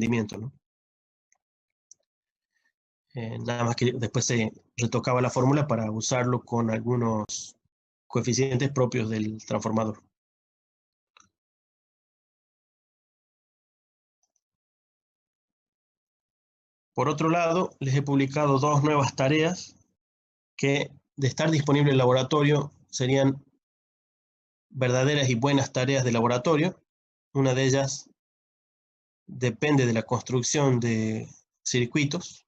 rendimiento, ¿no? Nada más que después se retocaba la fórmula para usarlo con algunos coeficientes propios del transformador. Por otro lado, les he publicado dos nuevas tareas que, de estar disponible en el laboratorio, serían verdaderas y buenas tareas de laboratorio. Una de ellas depende de la construcción de circuitos,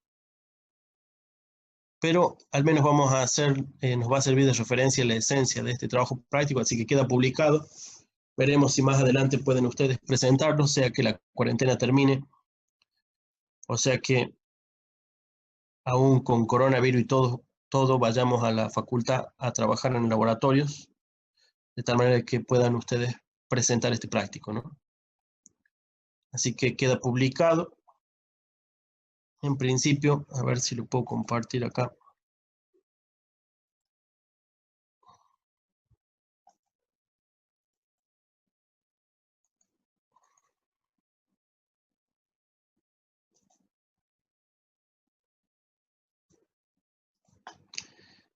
pero al menos vamos a hacer, nos va a servir de referencia la esencia de este trabajo práctico, así que queda publicado. Veremos si más adelante pueden ustedes presentarlo, sea que la cuarentena termine, o sea que aún con coronavirus y todo vayamos a la facultad a trabajar en laboratorios, de tal manera que puedan ustedes presentar este práctico, ¿no? Así que queda publicado. En principio, a ver si lo puedo compartir acá.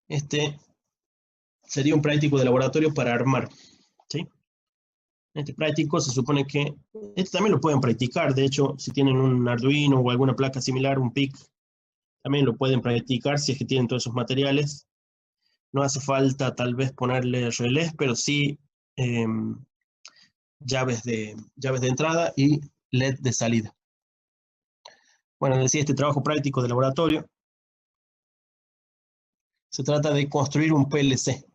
Este sería un práctico de laboratorio para armar, ¿sí? Este práctico se supone que, este también lo pueden practicar, de hecho, si tienen un Arduino o alguna placa similar, un PIC, también lo pueden practicar si es que tienen todos esos materiales. No hace falta tal vez ponerle relés, pero sí llaves de entrada y LED de salida. Bueno, decía, este trabajo práctico de laboratorio se trata de construir un PLC.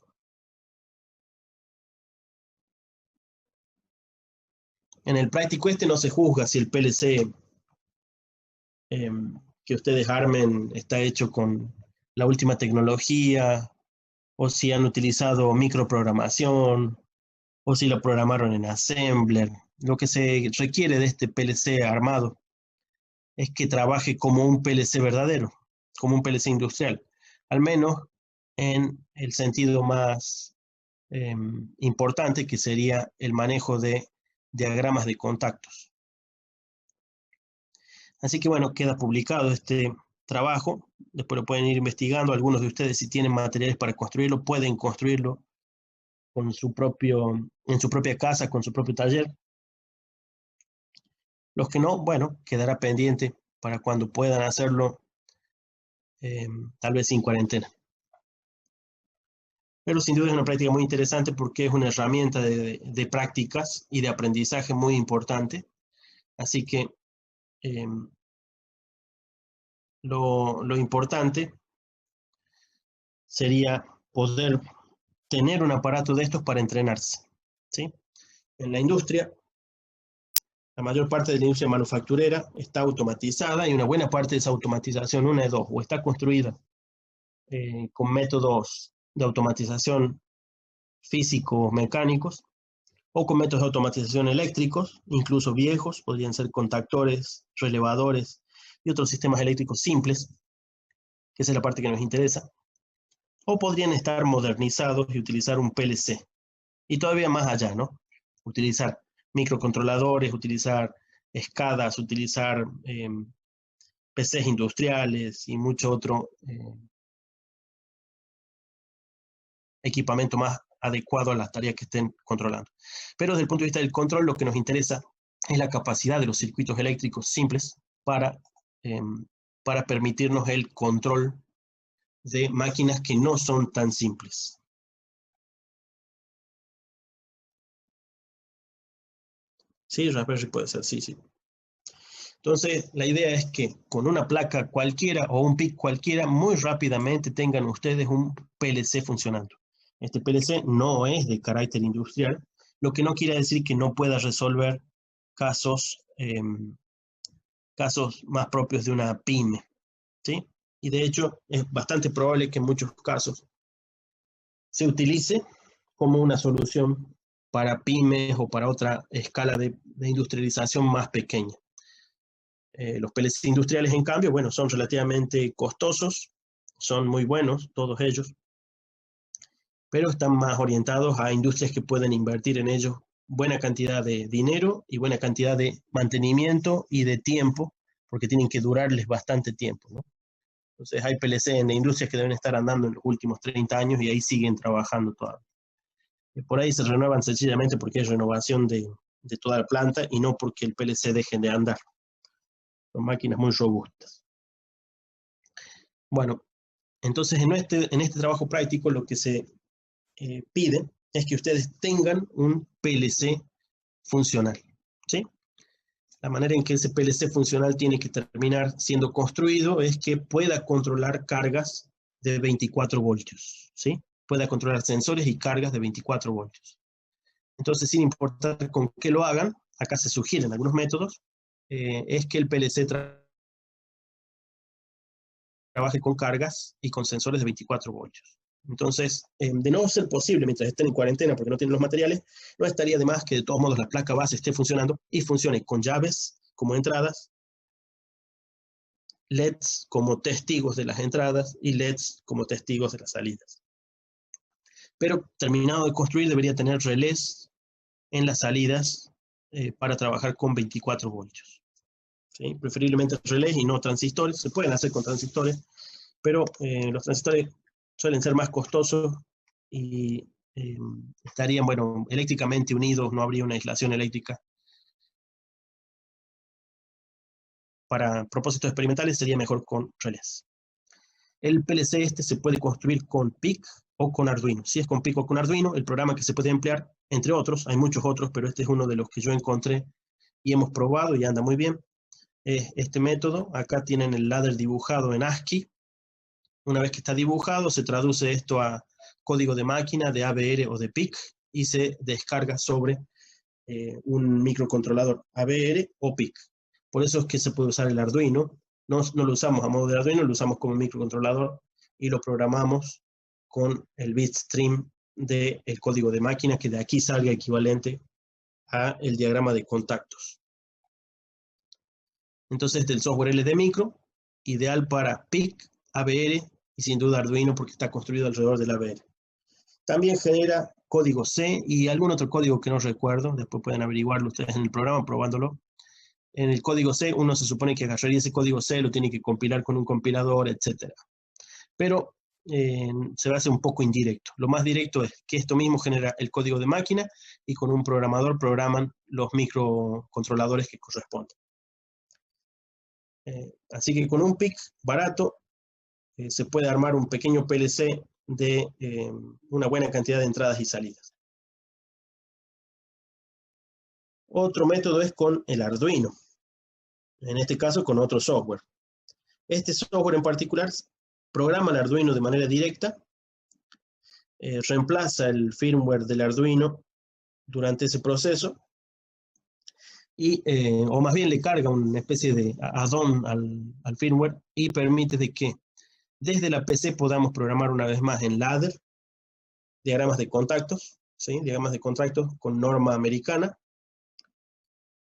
En el práctico este no se juzga si el PLC que ustedes armen está hecho con la última tecnología, o si han utilizado microprogramación, o si lo programaron en Assembler. Lo que se requiere de este PLC armado es que trabaje como un PLC verdadero, como un PLC industrial, al menos en el sentido más importante, que sería el manejo de diagramas de contactos. Así que bueno, queda publicado este trabajo. Después lo pueden ir investigando. Algunos de ustedes, si tienen materiales para construirlo, pueden construirlo con en su propia casa, con su propio taller. Los que no, bueno, quedará pendiente para cuando puedan hacerlo, tal vez sin cuarentena. Pero sin duda es una práctica muy interesante porque es una herramienta de prácticas y de aprendizaje muy importante. Así que lo importante sería poder tener un aparato de estos para entrenarse, ¿sí? En la industria, la mayor parte de la industria manufacturera está automatizada, y una buena parte de esa automatización, una de dos, o está construida con métodos de automatización físicos, mecánicos, o con métodos de automatización eléctricos, incluso viejos, podrían ser contactores, relevadores y otros sistemas eléctricos simples, que esa es la parte que nos interesa, o podrían estar modernizados y utilizar un PLC, y todavía más allá, ¿no? Utilizar microcontroladores, utilizar SCADAs, utilizar PCs industriales y mucho otro equipamiento más adecuado a las tareas que estén controlando. Pero desde el punto de vista del control, lo que nos interesa es la capacidad de los circuitos eléctricos simples para permitirnos el control de máquinas que no son tan simples. Sí, Raspberry puede ser, sí, sí. Entonces, la idea es que con una placa cualquiera o un PIC cualquiera, muy rápidamente tengan ustedes un PLC funcionando. Este PLC no es de carácter industrial, lo que no quiere decir que no pueda resolver casos más propios de una pyme, ¿sí? Y de hecho, es bastante probable que en muchos casos se utilice como una solución para pymes o para otra escala de industrialización más pequeña. Los PLC industriales, en cambio, bueno, son relativamente costosos, son muy buenos, todos ellos, pero están más orientados a industrias que pueden invertir en ellos buena cantidad de dinero y buena cantidad de mantenimiento y de tiempo, porque tienen que durarles bastante tiempo, ¿no? Entonces hay PLC en industrias que deben estar andando en los últimos 30 años y ahí siguen trabajando todavía. Por ahí se renuevan sencillamente porque hay renovación de toda la planta y no porque el PLC deje de andar. Son máquinas muy robustas. Bueno, entonces en este trabajo práctico lo que se pide es que ustedes tengan un PLC funcional, ¿sí? La manera en que ese PLC funcional tiene que terminar siendo construido es que pueda controlar cargas de 24 voltios, ¿sí? Pueda controlar sensores y cargas de 24 voltios. Entonces, sin importar con qué lo hagan, acá se sugieren algunos métodos, es que el PLC trabaje con cargas y con sensores de 24 voltios. Entonces, de no ser posible mientras estén en cuarentena porque no tienen los materiales, no estaría de más que de todos modos la placa base esté funcionando y funcione con llaves como entradas, LEDs como testigos de las entradas y LEDs como testigos de las salidas. Pero terminado de construir debería tener relés en las salidas para trabajar con 24 voltios. ¿Sí? Preferiblemente relés y no transistores. Se pueden hacer con transistores, pero los transistores suelen ser más costosos y estarían, bueno, eléctricamente unidos, no habría una aislación eléctrica. Para propósitos experimentales sería mejor con relés. El PLC se puede construir con PIC o con Arduino. Si es con PIC o con Arduino, el programa que se puede emplear, entre otros, hay muchos otros, pero este es uno de los que yo encontré y hemos probado y anda muy bien, es este método. Acá tienen el ladder dibujado en ASCII. Una vez que está dibujado, se traduce esto a código de máquina, de ABR o de PIC, y se descarga sobre un microcontrolador ABR o PIC. Por eso es que se puede usar el Arduino. No lo usamos a modo de Arduino, lo usamos como microcontrolador y lo programamos con el bitstream del código de máquina, que de aquí salga equivalente a el diagrama de contactos. Entonces, del software LD Micro, ideal para PIC, ABR y sin duda Arduino porque está construido alrededor del ABR. También genera código C y algún otro código que no recuerdo, después pueden averiguarlo ustedes en el programa probándolo. En el código C uno se supone que agarraría ese código C, lo tiene que compilar con un compilador, etc. Pero se hace un poco indirecto. Lo más directo es que esto mismo genera el código de máquina y con un programador programan los microcontroladores que corresponden. Así que con un PIC barato se puede armar un pequeño PLC de una buena cantidad de entradas y salidas. Otro método es con el Arduino, en este caso con otro software. Este software en particular programa el Arduino de manera directa, reemplaza el firmware del Arduino durante ese proceso, o más bien le carga una especie de add-on al firmware y permite de que desde la PC podamos programar una vez más en ladder diagramas de contactos, ¿sí? Diagramas de contactos con norma americana.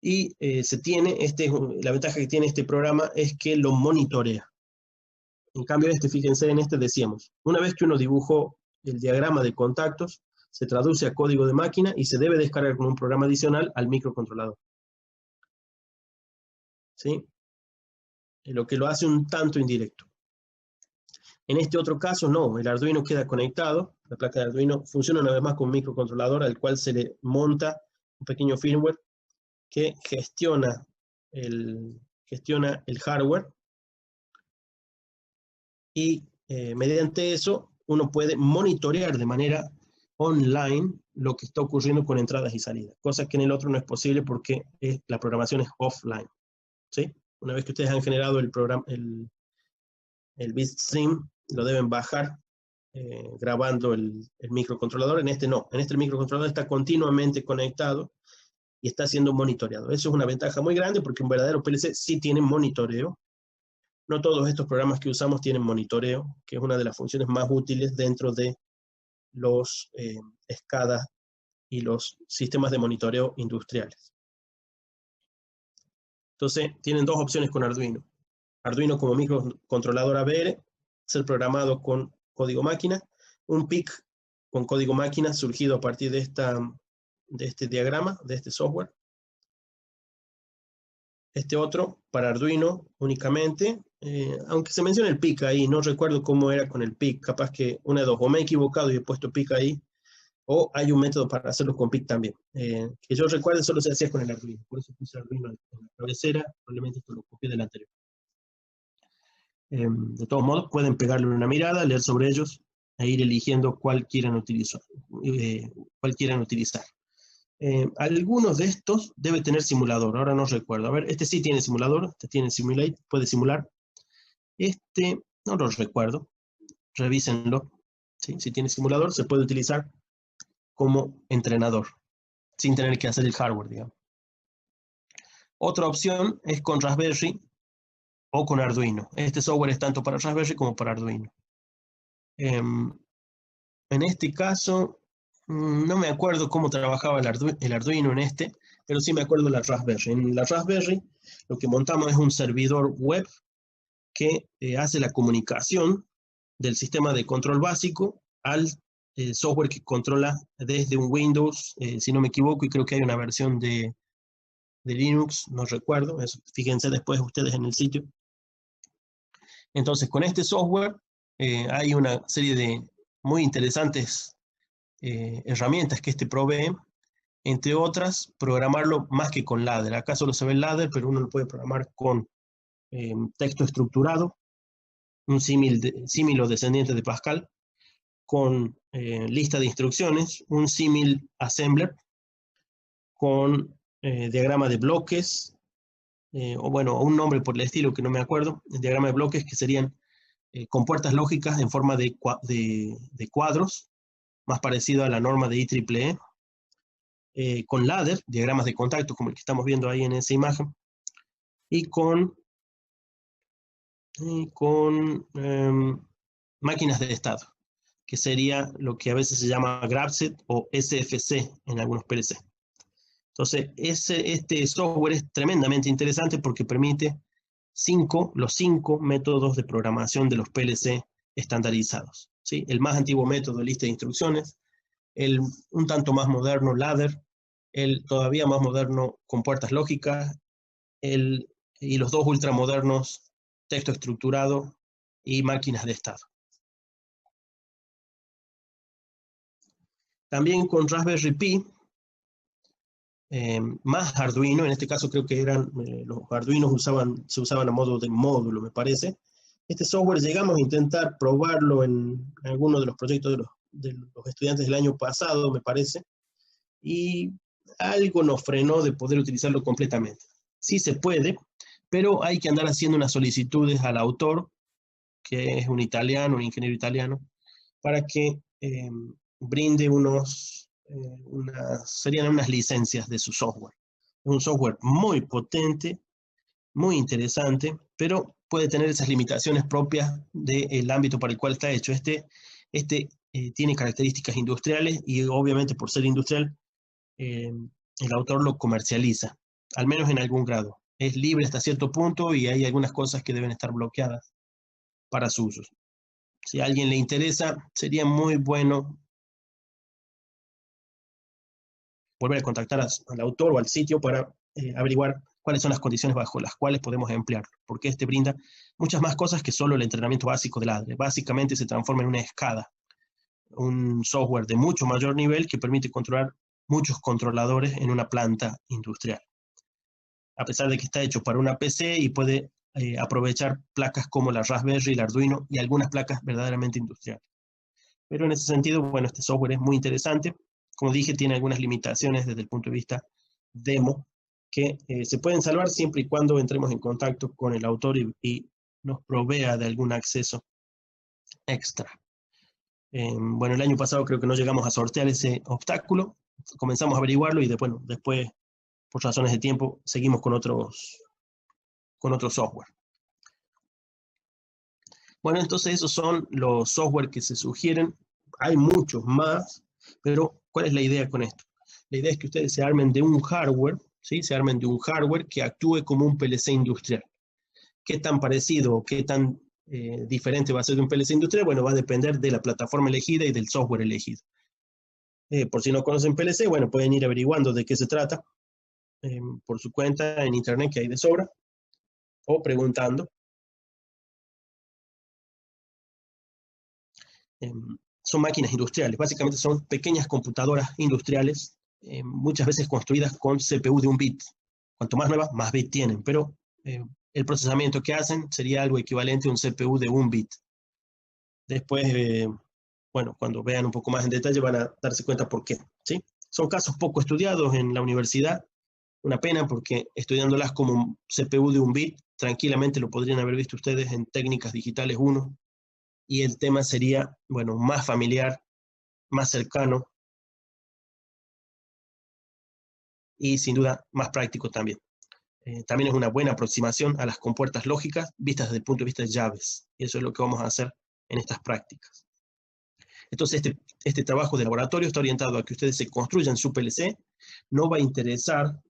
Y la ventaja que tiene este programa es que lo monitorea. En cambio, fíjense en decíamos, una vez que uno dibujó el diagrama de contactos, se traduce a código de máquina y se debe descargar con un programa adicional al microcontrolador. ¿Sí? Lo que lo hace un tanto indirecto. En este otro caso, no, el Arduino queda conectado, la placa de Arduino funciona una vez más con un microcontrolador al cual se le monta un pequeño firmware que gestiona el hardware y mediante eso uno puede monitorear de manera online lo que está ocurriendo con entradas y salidas, cosa que en el otro no es posible porque la programación es offline, ¿sí? Una vez que ustedes han generado el bitstream, lo deben bajar grabando el microcontrolador. En este no, en este el microcontrolador está continuamente conectado y está siendo monitoreado. Eso es una ventaja muy grande porque un verdadero PLC sí tiene monitoreo. No todos estos programas que usamos tienen monitoreo, que es una de las funciones más útiles dentro de los SCADA y los sistemas de monitoreo industriales. Entonces, tienen dos opciones con Arduino. Arduino como microcontrolador ABR, ser programado con código máquina, un PIC con código máquina surgido a partir de de este diagrama, de este software. Este otro para Arduino únicamente, aunque se menciona el PIC ahí, no recuerdo cómo era con el PIC, capaz que una de dos, o me he equivocado y he puesto PIC ahí, o hay un método para hacerlo con PIC también. Que yo recuerde solo se hacía con el Arduino, por eso puse Arduino en la cabecera, probablemente esto lo copié del anterior. De todos modos, pueden pegarle una mirada, leer sobre ellos e ir eligiendo cuál quieran utilizar. Algunos de estos debe tener simulador, ahora no recuerdo. A ver, este sí tiene simulador, este tiene Simulate, puede simular. Este no lo recuerdo, revísenlo. ¿Sí? Si tiene simulador, se puede utilizar como entrenador, sin tener que hacer el hardware, digamos. Otra opción es con Raspberry o con Arduino. Este software es tanto para Raspberry como para Arduino. En este caso, no me acuerdo cómo trabajaba el Arduino en este, pero sí me acuerdo de la Raspberry. En la Raspberry lo que montamos es un servidor web que hace la comunicación del sistema de control básico al software que controla desde un Windows, si no me equivoco, y creo que hay una versión de Linux, no recuerdo, eso, fíjense después ustedes en el sitio. Entonces, con este software hay una serie de muy interesantes herramientas que este provee, entre otras, programarlo más que con ladder. Acá solo se ve el ladder, pero uno lo puede programar con texto estructurado, un símil o descendiente de Pascal, con lista de instrucciones, un símil assembler, con diagrama de bloques, o bueno, un nombre por el estilo que no me acuerdo, el diagrama de bloques que serían compuertas lógicas en forma de cuadros, más parecido a la norma de IEEE, con ladder, diagramas de contacto como el que estamos viendo ahí en esa imagen, y con máquinas de estado, que sería lo que a veces se llama Grapset o SFC en algunos PLC. Entonces, este software es tremendamente interesante porque permite los cinco métodos de programación de los PLC estandarizados. ¿Sí? El más antiguo método, lista de instrucciones, el un tanto más moderno, ladder, el todavía más moderno, con puertas lógicas, y los dos ultramodernos, texto estructurado y máquinas de estado. También con Raspberry Pi, más Arduino, en este caso creo que los Arduinos se usaban a modo de módulo, me parece. Este software llegamos a intentar probarlo en algunos de los proyectos de los estudiantes del año pasado, me parece, y algo nos frenó de poder utilizarlo completamente. Sí se puede, pero hay que andar haciendo unas solicitudes al autor, que es un italiano, un ingeniero italiano, para que brinde serían unas licencias de su software. Es un software muy potente, muy interesante, pero puede tener esas limitaciones propias del ámbito para el cual está hecho. Este tiene características industriales y obviamente por ser industrial, el autor lo comercializa, al menos en algún grado. Es libre hasta cierto punto y hay algunas cosas que deben estar bloqueadas para su uso. Si a alguien le interesa, sería muy bueno volver a contactar al autor o al sitio para averiguar cuáles son las condiciones bajo las cuales podemos emplearlo, porque este brinda muchas más cosas que solo el entrenamiento básico del ADRE. Básicamente se transforma en una escala, un software de mucho mayor nivel que permite controlar muchos controladores en una planta industrial. A pesar de que está hecho para una PC y puede aprovechar placas como la Raspberry, el Arduino y algunas placas verdaderamente industriales. Pero en ese sentido, bueno, este software es muy interesante. Como dije, tiene algunas limitaciones desde el punto de vista demo que se pueden salvar siempre y cuando entremos en contacto con el autor y nos provea de algún acceso extra. Bueno, el año pasado creo que no llegamos a sortear ese obstáculo. Comenzamos a averiguarlo y después, por razones de tiempo, seguimos con otros software. Bueno, entonces esos son los software que se sugieren. Hay muchos más, pero ¿cuál es la idea con esto? La idea es que ustedes se armen de un hardware, ¿sí? Se armen de un hardware que actúe como un PLC industrial. ¿Qué tan parecido o qué tan diferente va a ser de un PLC industrial? Bueno, va a depender de la plataforma elegida y del software elegido. Por si no conocen PLC, bueno, pueden ir averiguando de qué se trata por su cuenta en internet, que hay de sobra, o preguntando. Son máquinas industriales, básicamente son pequeñas computadoras industriales, muchas veces construidas con CPU de 1 bit. Cuanto más nuevas, más bit tienen, pero el procesamiento que hacen sería algo equivalente a un CPU de 1 bit. Después, bueno, cuando vean un poco más en detalle van a darse cuenta por qué, ¿sí? Son casos poco estudiados en la universidad, una pena porque estudiándolas como CPU de 1 bit, tranquilamente lo podrían haber visto ustedes en técnicas digitales 1, y el tema sería, bueno, más familiar, más cercano y sin duda más práctico también. También es una buena aproximación a las compuertas lógicas vistas desde el punto de vista de llaves, y eso es lo que vamos a hacer en estas prácticas. Entonces, este trabajo de laboratorio está orientado a que ustedes se construyan su PLC, no va a interesar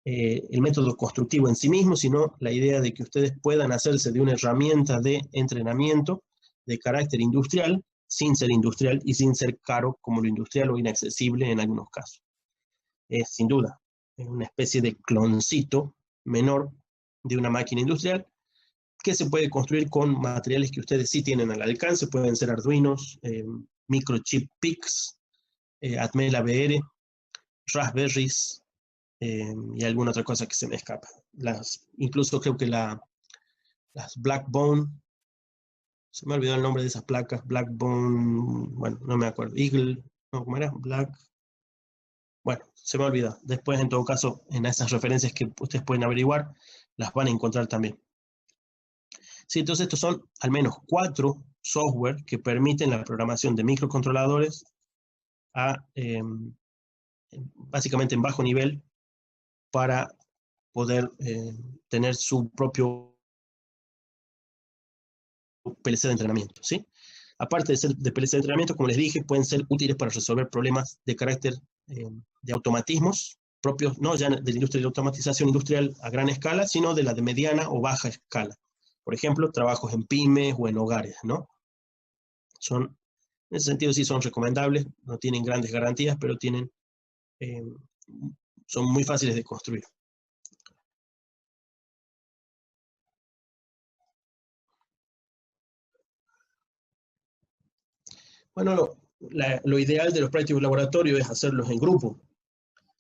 el método constructivo en sí mismo, sino la idea de que ustedes puedan hacerse de una herramienta de entrenamiento de carácter industrial, sin ser industrial y sin ser caro como lo industrial o inaccesible en algunos casos. Es sin duda una especie de cloncito menor de una máquina industrial que se puede construir con materiales que ustedes sí tienen al alcance, pueden ser Arduinos, Microchip PICs, Atmel AVR, Raspberries, y alguna otra cosa que se me escapa. Incluso creo que las Blackbone, se me olvidó el nombre de esas placas, Blackbone, bueno, no me acuerdo, Eagle, no, ¿cómo era? Bueno, se me olvidó. Después, en todo caso, en esas referencias que ustedes pueden averiguar, las van a encontrar también. Sí, entonces estos son al menos 4 software que permiten la programación de microcontroladores básicamente en bajo nivel para poder tener su propio PLC de entrenamiento, ¿sí? Aparte de ser de PLC de entrenamiento, como les dije, pueden ser útiles para resolver problemas de carácter de automatismos propios, no ya de la industria de automatización industrial a gran escala, sino de la de mediana o baja escala. Por ejemplo, trabajos en pymes o en hogares, ¿no? En ese sentido sí son recomendables, no tienen grandes garantías, pero son muy fáciles de construir. Bueno, lo ideal de los prácticos laboratorios es hacerlos en grupo.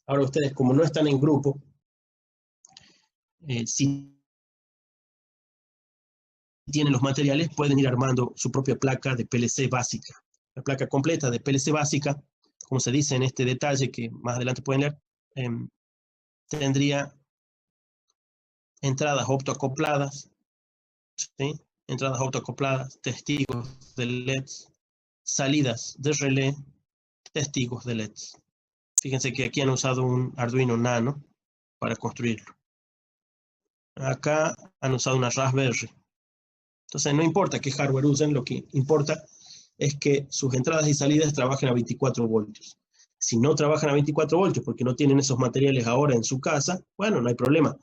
Ahora ustedes, como no están en grupo, si tienen los materiales, pueden ir armando su propia placa de PLC básica. La placa completa de PLC básica, como se dice en este detalle que más adelante pueden leer, tendría entradas optoacopladas, ¿sí? Entradas optoacopladas, testigos de LEDs, salidas de relé, testigos de LEDs. Fíjense que aquí han usado un Arduino Nano para construirlo. Acá han usado una Raspberry. Entonces no importa qué hardware usen, lo que importa es que sus entradas y salidas trabajen a 24 voltios. Si no trabajan a 24 voltios porque no tienen esos materiales ahora en su casa, bueno, no hay problema.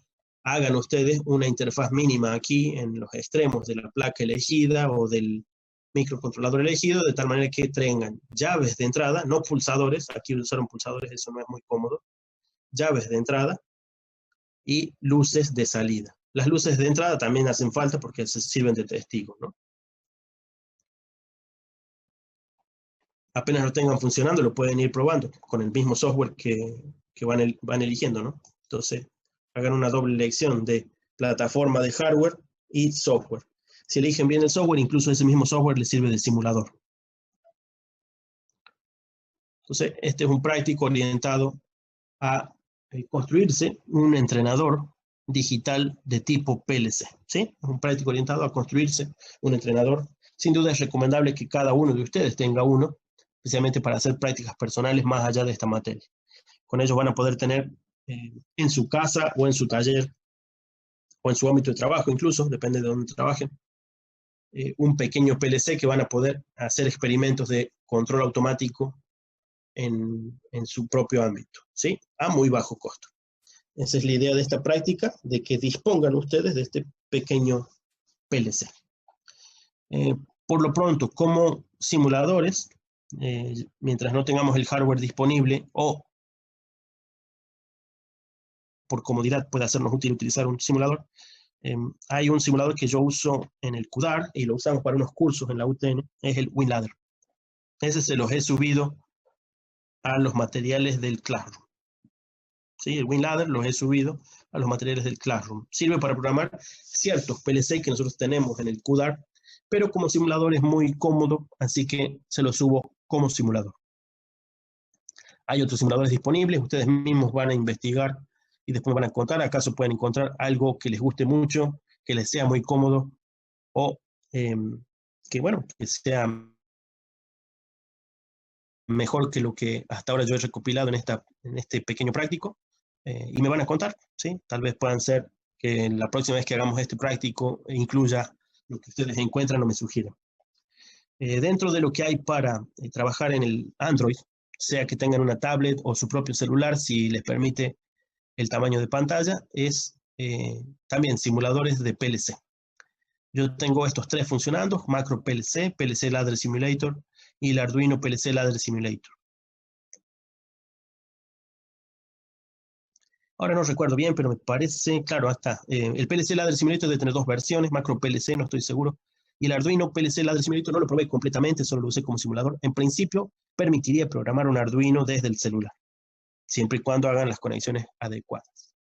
Hagan ustedes una interfaz mínima aquí en los extremos de la placa elegida o del microcontrolador elegido, de tal manera que tengan llaves de entrada, no pulsadores, aquí usaron pulsadores, eso no es muy cómodo, llaves de entrada y luces de salida. Las luces de entrada también hacen falta porque se sirven de testigos, ¿no? Apenas lo tengan funcionando, lo pueden ir probando con el mismo software que van eligiendo, ¿no? Entonces, hagan una doble elección de plataforma de hardware y software. Si eligen bien el software, incluso ese mismo software les sirve de simulador. Entonces, este es un práctico orientado a construirse un entrenador digital de tipo PLC, ¿sí? Es un práctico orientado a construirse un entrenador. Sin duda es recomendable que cada uno de ustedes tenga uno, especialmente para hacer prácticas personales más allá de esta materia. Con ellos van a poder tener en su casa o en su taller o en su ámbito de trabajo incluso, depende de dónde trabajen, un pequeño PLC que van a poder hacer experimentos de control automático en su propio ámbito, ¿sí? A muy bajo costo. Esa es la idea de esta práctica, de que dispongan ustedes de este pequeño PLC. Por lo pronto, como simuladores, mientras no tengamos el hardware disponible o por comodidad puede hacernos útil utilizar un simulador. Hay un simulador que yo uso en el CUDAR y lo usamos para unos cursos en la UTN, es el WinLadder. Ese se los he subido a los materiales del Classroom. ¿Sí? El WinLadder los he subido a los materiales del Classroom. Sirve para programar ciertos PLC que nosotros tenemos en el CUDAR, pero como simulador es muy cómodo, así que se lo subo como simulador. Hay otros simuladores disponibles, ustedes mismos van a investigar y después van a encontrar, acaso pueden encontrar algo que les guste mucho, que les sea muy cómodo o que, bueno, que sea mejor que lo que hasta ahora yo he recopilado en este pequeño práctico, y me van a contar, ¿sí? Tal vez puedan ser que la próxima vez que hagamos este práctico incluya lo que ustedes encuentran o me sugieran. Dentro de lo que hay para trabajar en el Android, sea que tengan una tablet o su propio celular, si les permite el tamaño de pantalla, es también simuladores de PLC. Yo tengo estos tres funcionando: Macro PLC, PLC Ladder Simulator y el Arduino PLC Ladder Simulator. Ahora no recuerdo bien, pero me parece, claro, hasta el PLC Ladder Simulator debe tener dos versiones, Macro PLC, no estoy seguro, y el Arduino PLC Ladder Simulator no lo probé completamente, solo lo usé como simulador. En principio, permitiría programar un Arduino desde el celular, siempre y cuando hagan las conexiones adecuadas.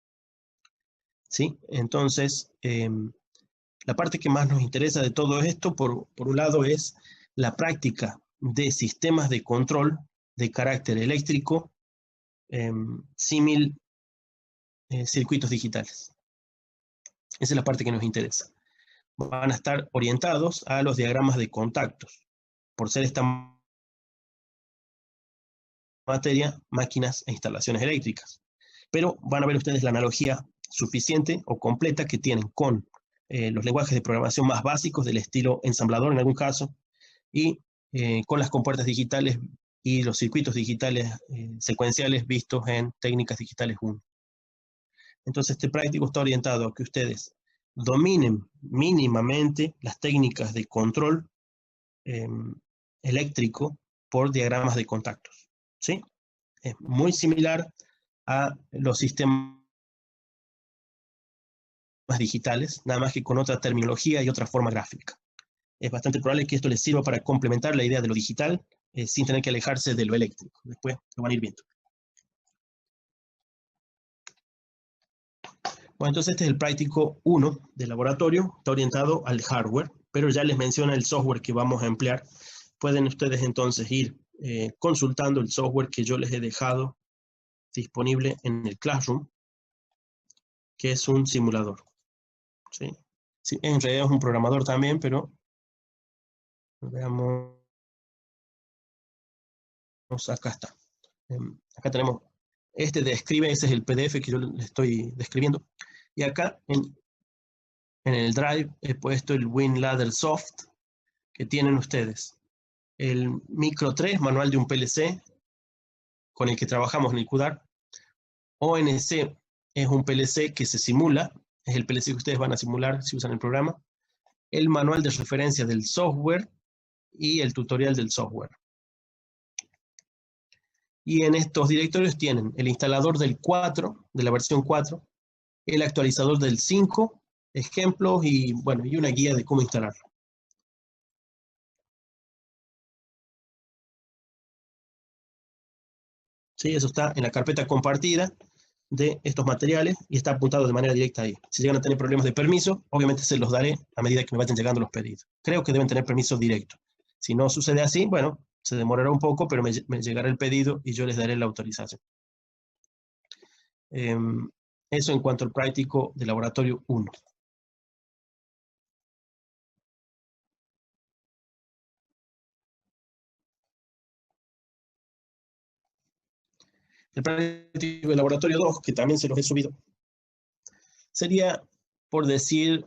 ¿Sí? Entonces, la parte que más nos interesa de todo esto, por un lado, es la práctica de sistemas de control de carácter eléctrico, símil circuitos digitales. Esa es la parte que nos interesa. Van a estar orientados a los diagramas de contactos, por ser esta materia, máquinas e instalaciones eléctricas. Pero van a ver ustedes la analogía suficiente o completa que tienen con los lenguajes de programación más básicos del estilo ensamblador en algún caso, y con las compuertas digitales y los circuitos digitales secuenciales vistos en técnicas digitales 1. Entonces este práctico está orientado a que ustedes dominen mínimamente las técnicas de control eléctrico por diagramas de contactos, ¿sí? Es muy similar a los sistemas digitales, nada más que con otra terminología y otra forma gráfica. Es bastante probable que esto les sirva para complementar la idea de lo digital sin tener que alejarse de lo eléctrico. Después lo van a ir viendo. Bueno, entonces este es el práctico 1 del laboratorio, está orientado al hardware, pero ya les menciona el software que vamos a emplear. Pueden ustedes entonces ir consultando el software que yo les he dejado disponible en el Classroom, que es un simulador. ¿Sí? Sí, en realidad es un programador también, pero veamos, acá está. Acá tenemos este describe, ese es el PDF que yo le estoy describiendo. Y acá en el Drive he puesto el WinLadder Soft que tienen ustedes. El Micro 3, manual de un PLC, con el que trabajamos en el CUDAR. ONC es un PLC que se simula, es el PLC que ustedes van a simular si usan el programa. El manual de referencia del software y el tutorial del software. Y en estos directorios tienen el instalador del 4, de la versión 4, el actualizador del 5, ejemplos y, bueno, y una guía de cómo instalarlo. ¿Sí? Eso está en la carpeta compartida de estos materiales y está apuntado de manera directa ahí. Si llegan a tener problemas de permiso, obviamente se los daré a medida que me vayan llegando los pedidos. Creo que deben tener permiso directo. Si no sucede así, bueno, se demorará un poco, pero me llegará el pedido y yo les daré la autorización. Eso en cuanto al práctico de laboratorio 1. El práctico de laboratorio 2, que también se los he subido, sería, por decir,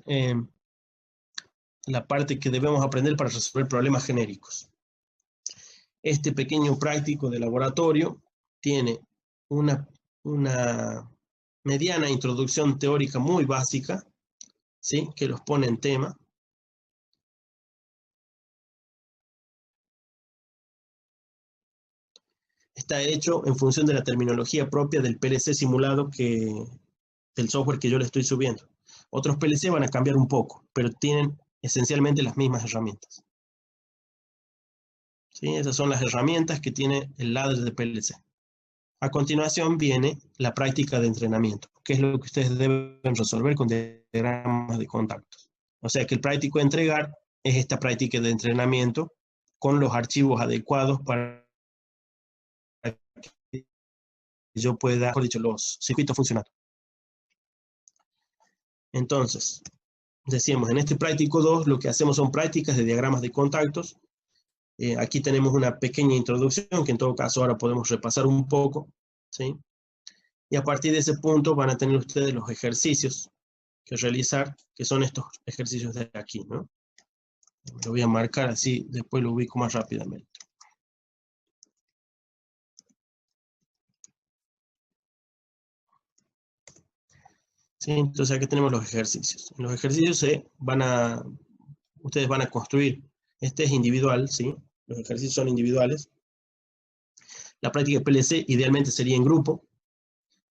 la parte que debemos aprender para resolver problemas genéricos. Este pequeño práctico de laboratorio tiene una mediana introducción teórica muy básica, ¿sí? Que los pone en tema. está hecho en función de la terminología propia del PLC simulado del software que yo le estoy subiendo. Otros PLC van a cambiar un poco, pero tienen esencialmente las mismas herramientas. ¿Sí? Esas son las herramientas que tiene el ladder de PLC. A continuación viene la práctica de entrenamiento, que es lo que ustedes deben resolver con diagramas de contactos. O sea que el práctico de entregar es esta práctica de entrenamiento con los archivos adecuados para que yo pueda, mejor dicho, los circuitos funcionando. Entonces, decíamos, en este práctico 2 lo que hacemos son prácticas de diagramas de contactos. Aquí tenemos una pequeña introducción que en todo caso ahora podemos repasar un poco, ¿sí? Y a partir de ese punto van a tener ustedes los ejercicios que realizar, que son estos ejercicios de aquí, ¿no? Lo voy a marcar así, después lo ubico más rápidamente. ¿Sí? Entonces aquí tenemos los ejercicios. En los ejercicios ustedes van a construir, este es individual, ¿sí? Los ejercicios son individuales. La práctica de PLC idealmente sería en grupo,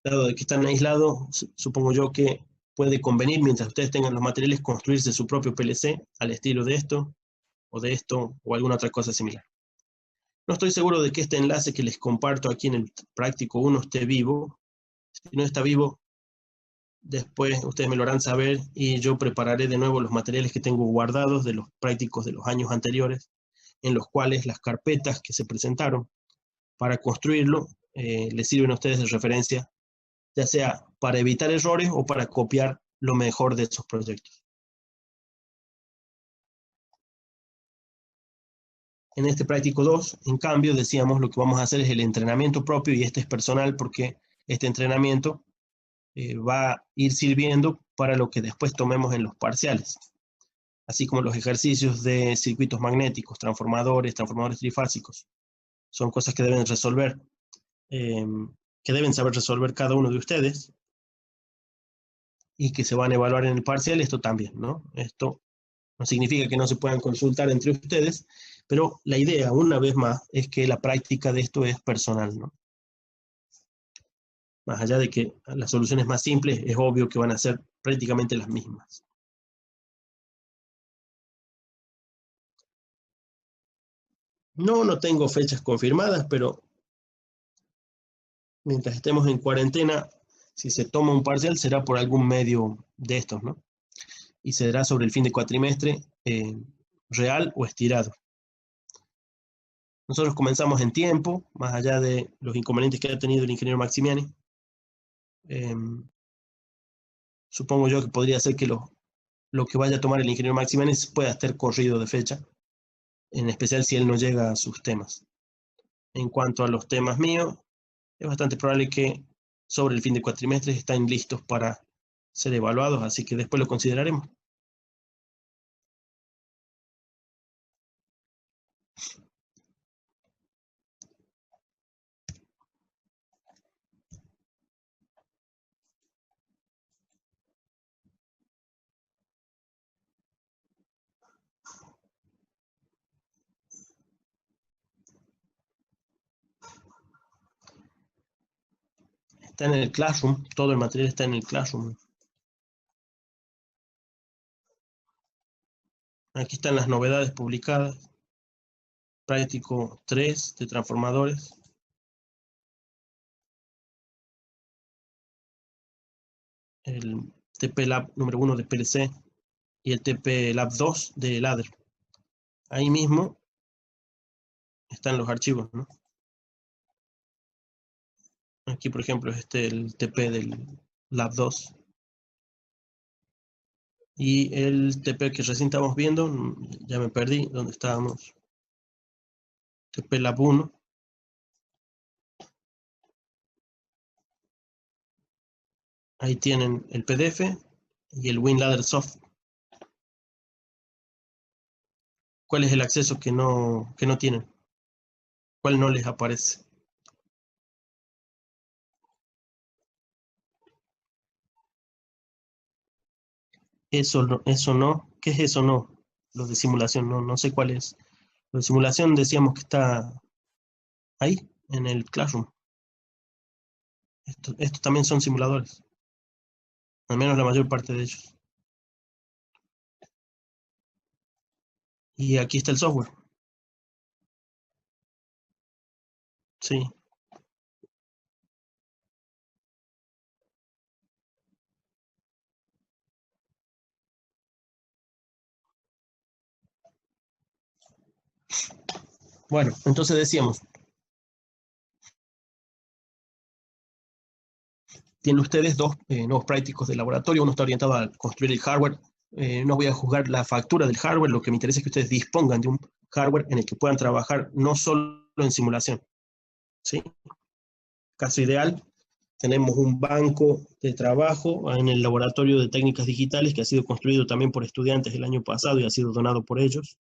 dado de que están aislados, supongo yo que puede convenir, mientras ustedes tengan los materiales, construirse su propio PLC al estilo de esto, o alguna otra cosa similar. No estoy seguro de que este enlace que les comparto aquí en el práctico 1 esté vivo. Si no está vivo, después ustedes me lo harán saber y yo prepararé de nuevo los materiales que tengo guardados de los prácticos de los años anteriores, en los cuales las carpetas que se presentaron para construirlo les sirven a ustedes de referencia, ya sea para evitar errores o para copiar lo mejor de esos proyectos. En este práctico 2, en cambio, decíamos, lo que vamos a hacer es el entrenamiento propio, y este es personal porque este entrenamiento va a ir sirviendo para lo que después tomemos en los parciales, así como los ejercicios de circuitos magnéticos, transformadores trifásicos. Son cosas que deben resolver, que deben saber resolver cada uno de ustedes y que se van a evaluar en el parcial. Esto también, ¿no? Esto no significa que no se puedan consultar entre ustedes, pero la idea, una vez más, es que la práctica de esto es personal, ¿no? Más allá de que las soluciones más simples, es obvio que van a ser prácticamente las mismas. No tengo fechas confirmadas, pero mientras estemos en cuarentena, si se toma un parcial será por algún medio de estos, ¿no? Y será sobre el fin de cuatrimestre, real o estirado. Nosotros comenzamos en tiempo, más allá de los inconvenientes que ha tenido el ingeniero Maximiani. Supongo yo que podría ser que lo que vaya a tomar el ingeniero Maximiani pueda estar corrido de fecha, en especial si él no llega a sus temas. En cuanto a los temas míos, es bastante probable que sobre el fin de cuatrimestre estén listos para ser evaluados, así que después lo consideraremos. Está en el Classroom, todo el material está en el Classroom. Aquí están las novedades publicadas. Práctico 3 de transformadores. El TP Lab número 1 de PLC y el TP Lab 2 de ladder. Ahí mismo están los archivos, ¿no? Aquí, por ejemplo, es el TP del Lab 2. Y el TP que recién estábamos viendo, ya me perdí, ¿dónde estábamos? TP Lab 1. Ahí tienen el PDF y el WinLadder Soft. ¿Cuál es el acceso que no tienen? ¿Cuál no les aparece? Eso no. ¿Qué es eso no? Lo de simulación, no sé cuál es. Lo de simulación decíamos que está ahí. en el Classroom. Estos también son simuladores, al menos la mayor parte de ellos. Y aquí está el software. Sí. Bueno, entonces decíamos, tienen ustedes dos nuevos prácticos de laboratorio. Uno está orientado a construir el hardware. No voy a juzgar la factura del hardware, lo que me interesa es que ustedes dispongan de un hardware en el que puedan trabajar no solo en simulación. ¿Sí? Caso ideal, tenemos un banco de trabajo en el Laboratorio de Técnicas Digitales que ha sido construido también por estudiantes el año pasado y ha sido donado por ellos,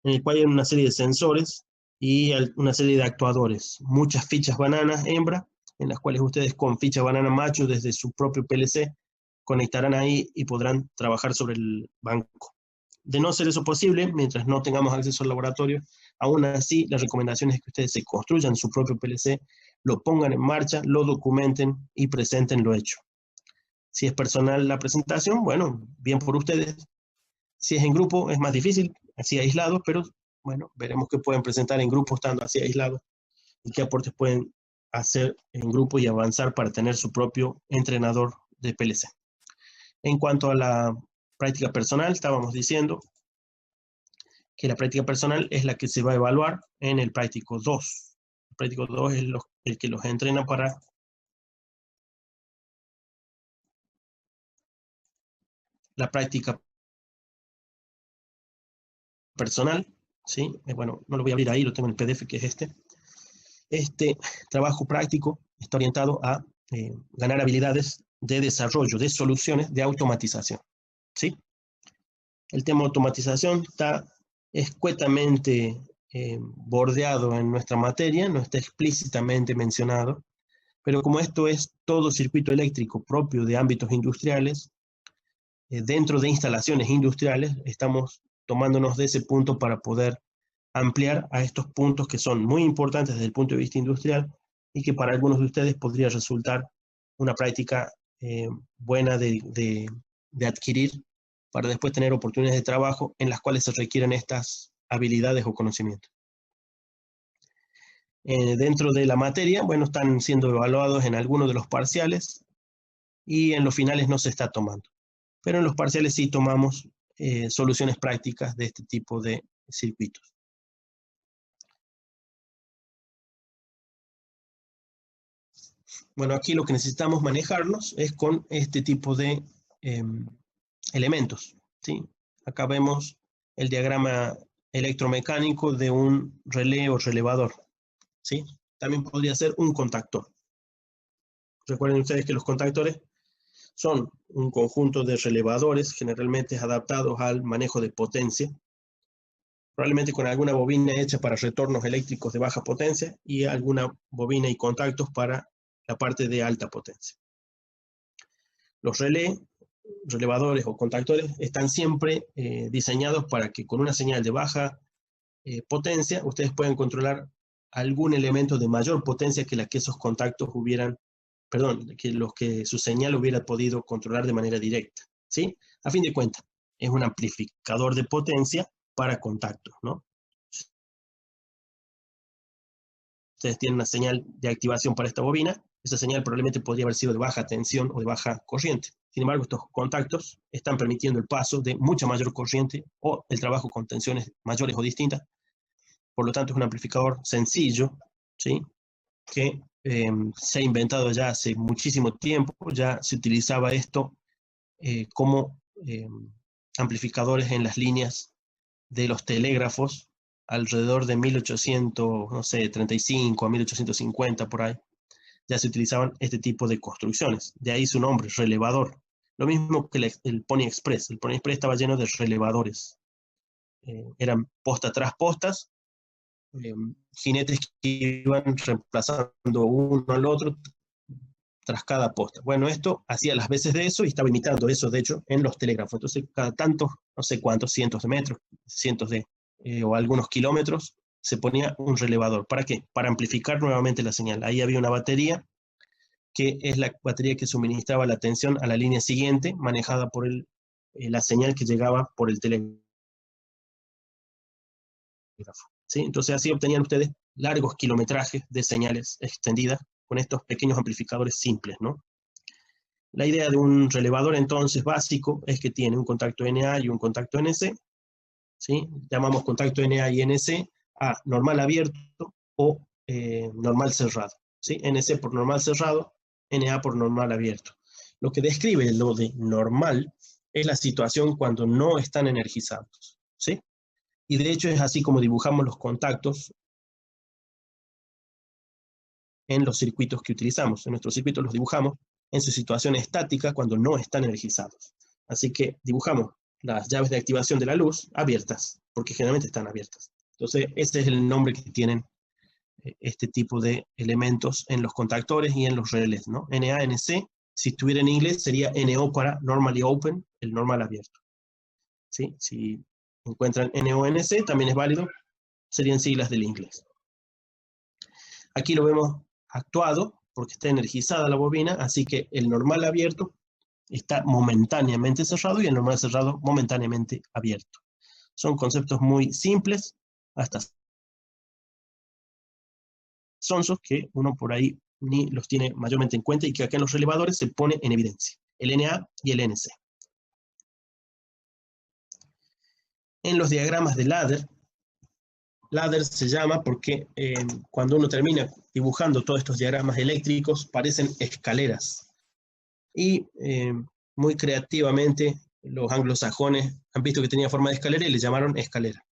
en el cual hay una serie de sensores y una serie de actuadores, muchas fichas bananas hembra, en las cuales ustedes con ficha banana macho desde su propio PLC conectarán ahí y podrán trabajar sobre el banco. De no ser eso posible, mientras no tengamos acceso al laboratorio, aún así la recomendación es que ustedes se construyan su propio PLC, lo pongan en marcha, lo documenten y presenten lo hecho. Si es personal la presentación, bueno, bien por ustedes. Si es en grupo, es más difícil, así aislados, pero bueno, veremos qué pueden presentar en grupo estando así aislados y qué aportes pueden hacer en grupo y avanzar para tener su propio entrenador de PLC. En cuanto a la práctica personal, estábamos diciendo que la práctica personal es la que se va a evaluar en el práctico 2. El práctico 2 es el que los entrena para la práctica personal, ¿sí? Bueno, no lo voy a abrir ahí, lo tengo en el PDF que es este. Este trabajo práctico está orientado a ganar habilidades de desarrollo de soluciones de automatización, ¿sí? El tema automatización está escuetamente bordeado en nuestra materia, no está explícitamente mencionado, pero como esto es todo circuito eléctrico propio de ámbitos industriales, dentro de instalaciones industriales estamos tomándonos de ese punto para poder ampliar a estos puntos que son muy importantes desde el punto de vista industrial y que para algunos de ustedes podría resultar una práctica buena de adquirir para después tener oportunidades de trabajo en las cuales se requieren estas habilidades o conocimientos. Dentro de la materia, bueno, están siendo evaluados en algunos de los parciales y en los finales no se está tomando. Pero en los parciales sí tomamos soluciones prácticas de este tipo de circuitos. Bueno, aquí lo que necesitamos manejarnos es con este tipo de elementos, ¿sí? Acá vemos el diagrama electromecánico de un relé o relevador, ¿sí? También podría ser un contactor. Recuerden ustedes que los contactores son un conjunto de relevadores generalmente adaptados al manejo de potencia, probablemente con alguna bobina hecha para retornos eléctricos de baja potencia y alguna bobina y contactos para la parte de alta potencia. Los relevadores o contactores están siempre diseñados para que con una señal de baja potencia ustedes puedan controlar algún elemento de mayor potencia que la que esos contactos hubieran, perdón, que los que su señal hubiera podido controlar de manera directa, ¿sí? A fin de cuentas, es un amplificador de potencia para contactos, ¿no? Ustedes tienen una señal de activación para esta bobina, esa señal probablemente podría haber sido de baja tensión o de baja corriente. Sin embargo, estos contactos están permitiendo el paso de mucha mayor corriente o el trabajo con tensiones mayores o distintas. Por lo tanto, es un amplificador sencillo, ¿sí? Que se ha inventado ya hace muchísimo tiempo, ya se utilizaba esto como amplificadores en las líneas de los telégrafos alrededor de 1835 a 1850 por ahí, ya se utilizaban este tipo de construcciones. De ahí su nombre, relevador. Lo mismo que el Pony Express. El Pony Express estaba lleno de relevadores. Eran posta tras postas, jinetes que iban reemplazando uno al otro tras cada posta. Bueno, esto hacía las veces de eso y estaba imitando eso, de hecho, en los telégrafos. Entonces, cada tantos, no sé cuántos, cientos de metros, cientos de, o algunos kilómetros, se ponía un relevador. ¿Para qué? Para amplificar nuevamente la señal. Ahí había una batería, que es la batería que suministraba la tensión a la línea siguiente, manejada por la señal que llegaba por el telégrafo. ¿Sí? Entonces así obtenían ustedes largos kilometrajes de señales extendidas con estos pequeños amplificadores simples, ¿no? La idea de un relevador entonces básico es que tiene un contacto NA y un contacto NC, ¿sí? Llamamos contacto NA y NC a normal abierto o normal cerrado, ¿sí? NC por normal cerrado, NA por normal abierto. Lo que describe lo de normal es la situación cuando no están energizados, ¿sí? Y de hecho es así como dibujamos los contactos en los circuitos que utilizamos. En nuestros circuitos los dibujamos en su situación estática cuando no están energizados. Así que dibujamos las llaves de activación de la luz abiertas, porque generalmente están abiertas. Entonces, ese es el nombre que tienen este tipo de elementos en los contactores y en los relés, ¿no? NA, NC, si estuviera en inglés sería NO para normally open, el normal abierto. ¿Sí? Si encuentran NO, NC, también es válido, serían siglas del inglés. Aquí lo vemos actuado, porque está energizada la bobina, así que el normal abierto está momentáneamente cerrado y el normal cerrado momentáneamente abierto. Son conceptos muy simples, hasta sonsos, que uno por ahí ni los tiene mayormente en cuenta y que acá en los relevadores se pone en evidencia, el NA y el NC. En los diagramas de ladder se llama porque cuando uno termina dibujando todos estos diagramas eléctricos parecen escaleras. Y muy creativamente los anglosajones han visto que tenía forma de escalera y le llamaron escalera.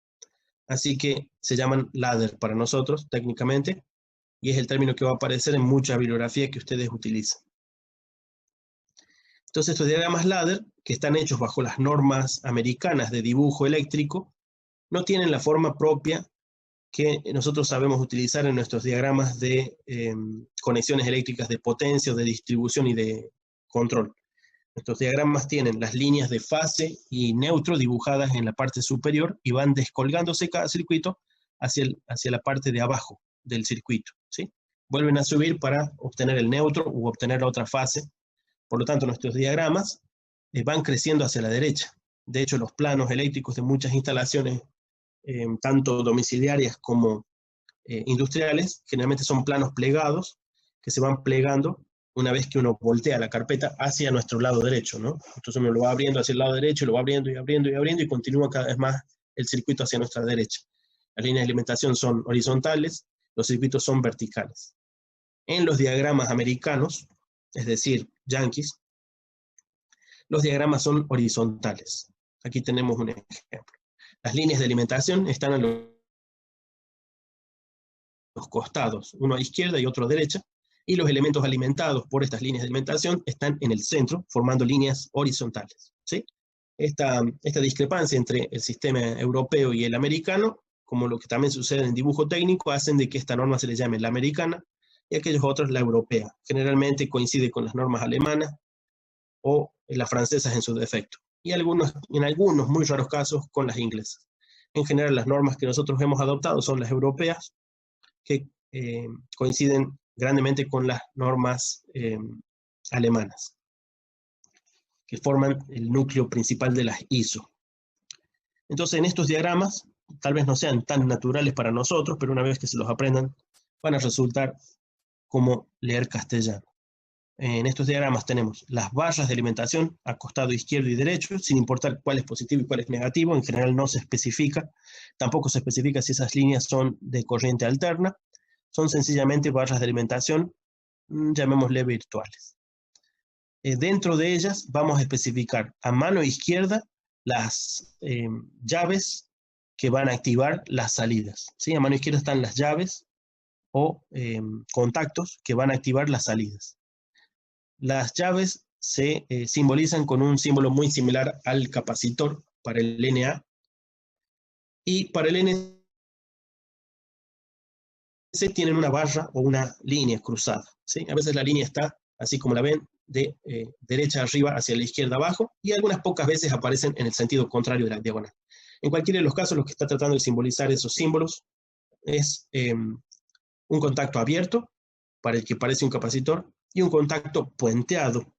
Así que se llaman ladder para nosotros técnicamente, y es el término que va a aparecer en mucha bibliografía que ustedes utilizan. Entonces estos diagramas ladder, que están hechos bajo las normas americanas de dibujo eléctrico, no tienen la forma propia que nosotros sabemos utilizar en nuestros diagramas de conexiones eléctricas de potencia, de distribución y de control. Nuestros diagramas tienen las líneas de fase y neutro dibujadas en la parte superior y van descolgándose cada circuito hacia la parte de abajo del circuito, ¿sí? Vuelven a subir para obtener el neutro u obtener la otra fase. Por lo tanto, nuestros diagramas van creciendo hacia la derecha. De hecho, los planos eléctricos de muchas instalaciones, tanto domiciliarias como industriales, generalmente son planos plegados que se van plegando una vez que uno voltea la carpeta hacia nuestro lado derecho, ¿no? Entonces uno lo va abriendo hacia el lado derecho, lo va abriendo y abriendo y abriendo y continúa cada vez más el circuito hacia nuestra derecha. Las líneas de alimentación son horizontales, los circuitos son verticales. En los diagramas americanos, es decir, yankees, los diagramas son horizontales. Aquí tenemos un ejemplo. Las líneas de alimentación están a los costados, uno a izquierda y otro a derecha, y los elementos alimentados por estas líneas de alimentación están en el centro, formando líneas horizontales, ¿sí? Esta discrepancia entre el sistema europeo y el americano, como lo que también sucede en dibujo técnico, hacen de que esta norma se le llame la americana y aquellos otros la europea. Generalmente coincide con las normas alemanas o las francesas en su defecto, y en algunos muy raros casos con las inglesas. En general, las normas que nosotros hemos adoptado son las europeas, que coinciden grandemente con las normas alemanas, que forman el núcleo principal de las ISO. Entonces, en estos diagramas, tal vez no sean tan naturales para nosotros, pero una vez que se los aprendan, van a resultar como leer castellano. En estos diagramas tenemos las barras de alimentación a costado izquierdo y derecho, sin importar cuál es positivo y cuál es negativo. En general no se especifica, tampoco se especifica si esas líneas son de corriente alterna. Son sencillamente barras de alimentación, llamémosle virtuales. Dentro de ellas vamos a especificar a mano izquierda las llaves que van a activar las salidas, ¿sí? A mano izquierda están las llaves o contactos que van a activar las salidas. Las llaves se simbolizan con un símbolo muy similar al capacitor para el NA, y para el NC tienen una barra o una línea cruzada, ¿sí? A veces la línea está, así como la ven, de derecha arriba hacia la izquierda abajo, y algunas pocas veces aparecen en el sentido contrario de la diagonal. En cualquiera de los casos, lo que está tratando de simbolizar esos símbolos es un contacto abierto, para el que parece un capacitor, y un contacto puenteado,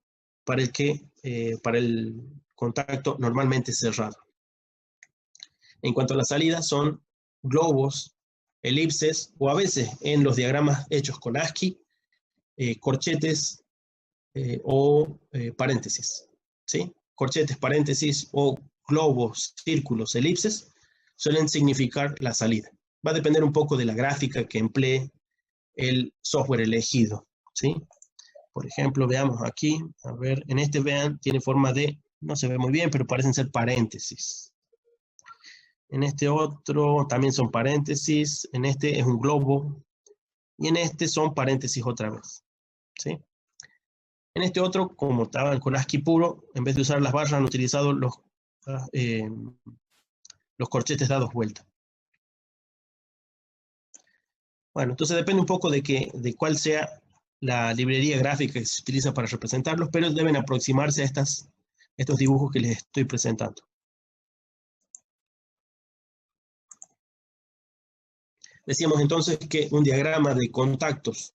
para el contacto normalmente cerrado. En cuanto a la salida, son globos, elipses, o a veces en los diagramas hechos con ASCII, corchetes o paréntesis, ¿sí? Corchetes, paréntesis o globos, círculos, elipses suelen significar la salida. Va a depender un poco de la gráfica que emplee el software elegido, ¿sí? Por ejemplo, veamos aquí, a ver, en este vean, tiene forma de, no se ve muy bien, pero parecen ser paréntesis. En este otro también son paréntesis, en este es un globo, y en este son paréntesis otra vez, ¿sí? En este otro, como estaban con ASCII puro, en vez de usar las barras han utilizado los corchetes dados vuelta. Bueno, entonces depende un poco de cuál sea la librería gráfica que se utiliza para representarlos, pero deben aproximarse a estos dibujos que les estoy presentando. Decíamos entonces que un diagrama de contactos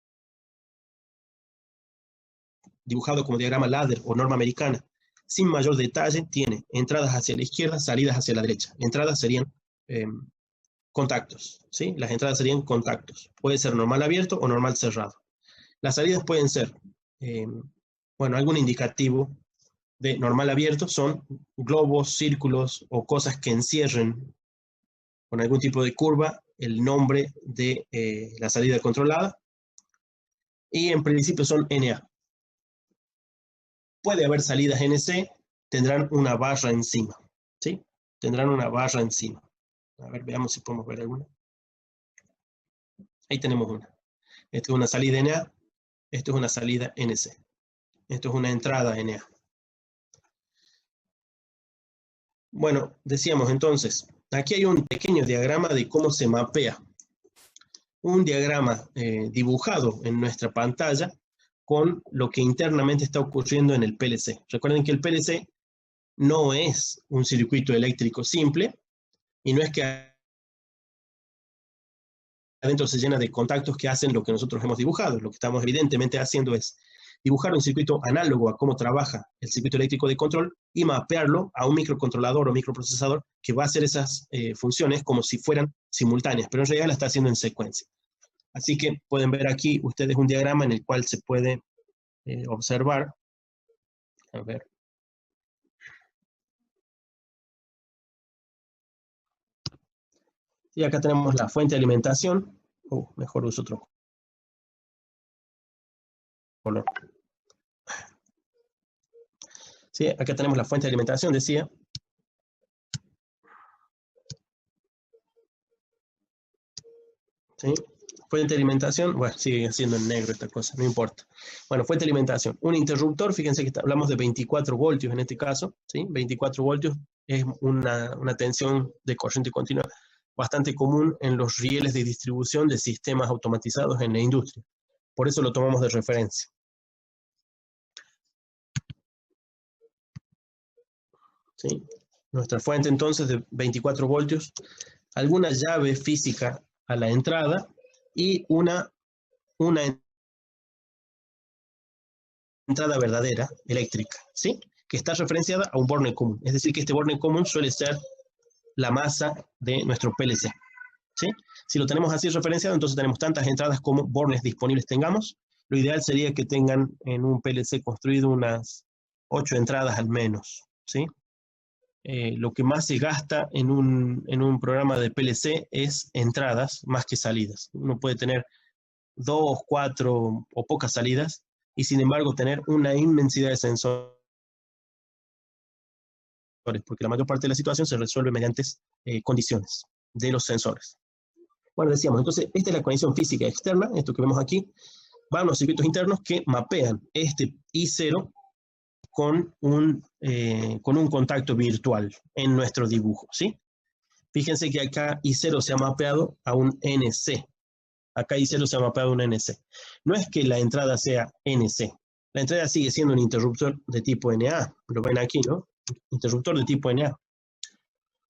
dibujado como diagrama ladder o norma americana, sin mayor detalle, tiene entradas hacia la izquierda, salidas hacia la derecha. Entradas serían contactos, ¿sí? Las entradas serían contactos. Puede ser normal abierto o normal cerrado. Las salidas pueden ser, bueno, algún indicativo de normal abierto son globos, círculos o cosas que encierren con algún tipo de curva el nombre de la salida controlada. Y en principio son NA. Puede haber salidas NC, tendrán una barra encima, ¿sí? Tendrán una barra encima. A ver, veamos si podemos ver alguna. Ahí tenemos una. Esta es una salida NA, esto es una salida NC. Esto es una entrada NA. Bueno, decíamos entonces, aquí hay un pequeño diagrama de cómo se mapea. Un diagrama dibujado en nuestra pantalla con lo que internamente está ocurriendo en el PLC. Recuerden que el PLC no es un circuito eléctrico simple y no es que adentro se llena de contactos que hacen lo que nosotros hemos dibujado. Lo que estamos evidentemente haciendo es dibujar un circuito análogo a cómo trabaja el circuito eléctrico de control y mapearlo a un microcontrolador o microprocesador que va a hacer esas funciones como si fueran simultáneas, pero en realidad la está haciendo en secuencia. Así que pueden ver aquí ustedes un diagrama en el cual se puede observar. A ver. Y acá tenemos la fuente de alimentación. Mejor uso otro color. Sí, acá tenemos la fuente de alimentación, decía. ¿Sí? Fuente de alimentación, bueno, sigue siendo en negro esta cosa, no importa. Bueno, fuente de alimentación. Un interruptor, fíjense que hablamos de 24 voltios en este caso, ¿sí? 24 voltios es una tensión de corriente continua bastante común en los rieles de distribución de sistemas automatizados en la industria. Por eso lo tomamos de referencia. ¿Sí? Nuestra fuente entonces de 24 voltios, alguna llave física a la entrada y una entrada verdadera eléctrica, ¿sí? Que está referenciada a un borne común. Es decir, que este borne común suele ser la masa de nuestro PLC, ¿sí? Si lo tenemos así referenciado, entonces tenemos tantas entradas como bornes disponibles tengamos. Lo ideal sería que tengan en un PLC construido unas 8 entradas al menos, ¿sí? Lo que más se gasta en un programa de PLC es entradas más que salidas. Uno puede tener 2, 4 o pocas salidas y sin embargo tener una inmensidad de sensores, porque la mayor parte de la situación se resuelve mediante condiciones de los sensores. Bueno, decíamos, entonces esta es la conexión física externa, esto que vemos aquí, van los circuitos internos que mapean este I0 con un contacto virtual en nuestro dibujo, ¿sí? Fíjense que acá I0 se ha mapeado a un NC. Acá I0 se ha mapeado a un NC. No es que la entrada sea NC. La entrada sigue siendo un interruptor de tipo NA. Lo ven aquí, ¿no? Interruptor de tipo NA.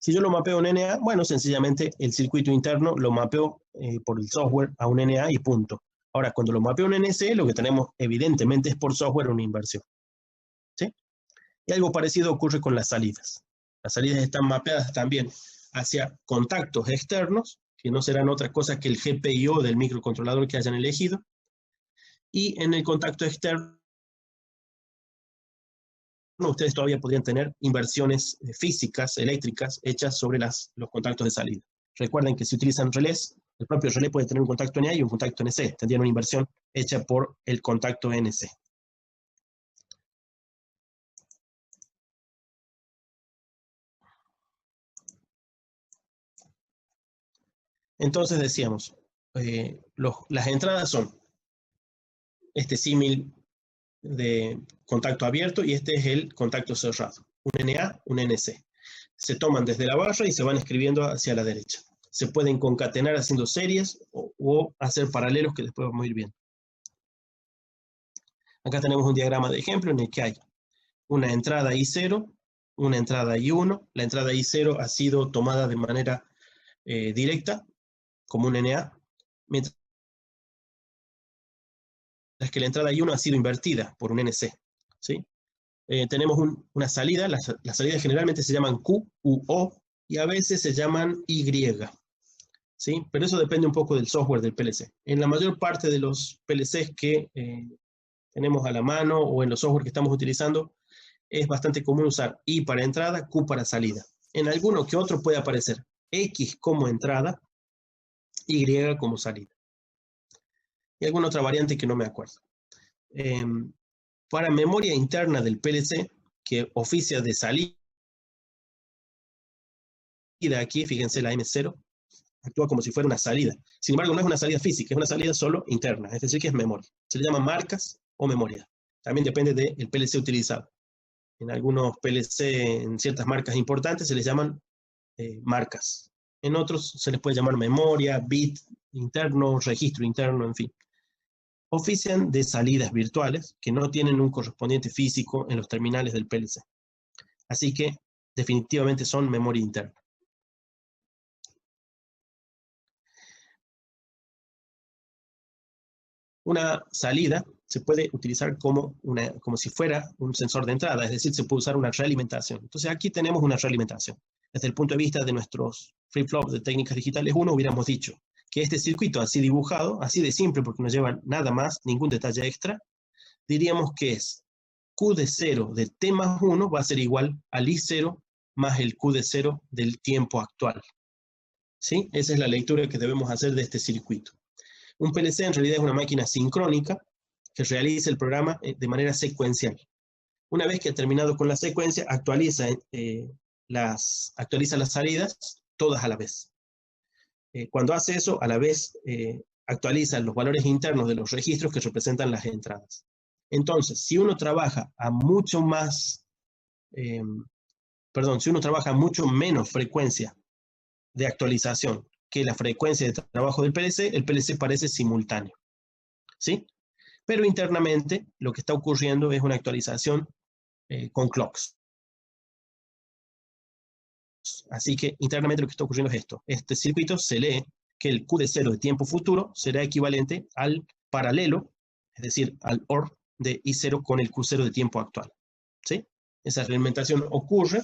Si yo lo mapeo en NA, bueno, sencillamente el circuito interno lo mapeo por el software a un NA y punto. Ahora, cuando lo mapeo en NC, lo que tenemos evidentemente es por software una inversión. ¿Sí? Y algo parecido ocurre con las salidas. Las salidas están mapeadas también hacia contactos externos, que no serán otra cosa que el GPIO del microcontrolador que hayan elegido, y en el contacto externo ustedes todavía podrían tener inversiones físicas, eléctricas, hechas sobre los contactos de salida. Recuerden que si utilizan relés, el propio relé puede tener un contacto NA y un contacto NC. Tendrían una inversión hecha por el contacto NC. Entonces decíamos, las entradas son este símil de contacto abierto y este es el contacto cerrado. Un NA, un NC. Se toman desde la barra y se van escribiendo hacia la derecha. Se pueden concatenar haciendo series o hacer paralelos que después vamos a ir viendo. Acá tenemos un diagrama de ejemplo en el que hay una entrada I0, una entrada I1. La entrada I0 ha sido tomada de manera directa, como un NA, mientras que la entrada I1 ha sido invertida por un NC. ¿Sí? Tenemos una salida, las salidas generalmente se llaman Q u O y a veces se llaman Y. ¿Sí? Pero eso depende un poco del software del PLC. En la mayor parte de los PLCs que tenemos a la mano o en los software que estamos utilizando, es bastante común usar I para entrada, Q para salida. En alguno que otro puede aparecer X como entrada, Y como salida. Y alguna otra variante que no me acuerdo. Para memoria interna del PLC, que oficia de salida aquí, fíjense la M0, actúa como si fuera una salida. Sin embargo, no es una salida física, es una salida solo interna, es decir, que es memoria. Se le llaman marcas o memoria. También depende del PLC utilizado. En algunos PLC, en ciertas marcas importantes, se les llaman marcas. En otros se les puede llamar memoria, bit interno, registro interno, en fin. Ofician de salidas virtuales que no tienen un correspondiente físico en los terminales del PLC. Así que definitivamente son memoria interna. Una salida se puede utilizar como si fuera un sensor de entrada, es decir, se puede usar una realimentación. Entonces aquí tenemos una realimentación. Desde el punto de vista de nuestros flip-flops de técnicas digitales 1, hubiéramos dicho que este circuito así dibujado, así de simple porque no lleva nada más, ningún detalle extra, diríamos que es Q de 0 de T más 1 va a ser igual al I0 más el Q de 0 del tiempo actual. ¿Sí? Esa es la lectura que debemos hacer de este circuito. Un PLC en realidad es una máquina sincrónica que realiza el programa de manera secuencial. Una vez que ha terminado con la secuencia, actualiza las salidas todas a la vez. Cuando hace eso, a la vez actualiza los valores internos de los registros que representan las entradas. Entonces, si uno trabaja a mucho menos frecuencia de actualización que la frecuencia de trabajo del PLC, el PLC parece simultáneo. ¿Sí? Pero internamente lo que está ocurriendo es una actualización con clocks. Así que internamente lo que está ocurriendo es esto. Este circuito se lee que el Q de 0 de tiempo futuro será equivalente al paralelo, es decir, al OR de I0 con el Q0 de tiempo actual. ¿Sí? Esa realimentación ocurre.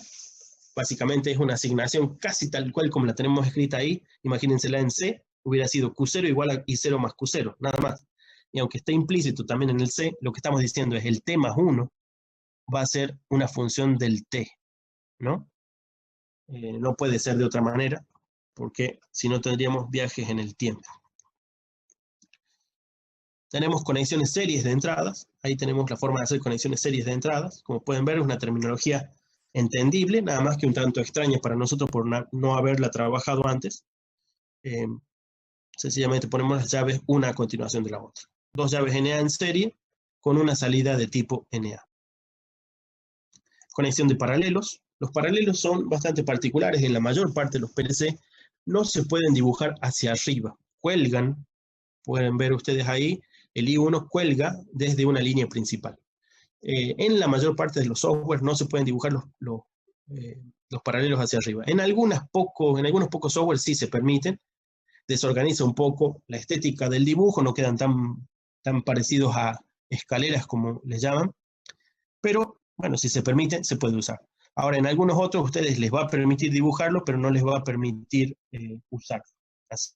Básicamente es una asignación casi tal cual como la tenemos escrita ahí. Imagínensela en C, hubiera sido Q0 igual a I0 más Q0, nada más. Y aunque esté implícito también en el C, lo que estamos diciendo es el T más 1 va a ser una función del T, ¿no? No puede ser de otra manera, porque si no tendríamos viajes en el tiempo. Tenemos conexiones series de entradas. Ahí tenemos la forma de hacer conexiones series de entradas. Como pueden ver, es una terminología entendible, nada más que un tanto extraña para nosotros por no haberla trabajado antes. Sencillamente ponemos las llaves una a continuación de la otra. Dos llaves NA en serie con una salida de tipo NA. Conexión de paralelos. Los paralelos son bastante particulares. En la mayor parte de los PLC no se pueden dibujar hacia arriba. Cuelgan, pueden ver ustedes ahí, el I1 cuelga desde una línea principal. En la mayor parte de los softwares no se pueden dibujar los paralelos hacia arriba. En algunos pocos software sí se permiten, desorganiza un poco la estética del dibujo, no quedan tan parecidos a escaleras como les llaman, pero bueno, si se permite, se puede usar. Ahora, en algunos otros ustedes les va a permitir dibujarlo, pero no les va a permitir usarlo. Así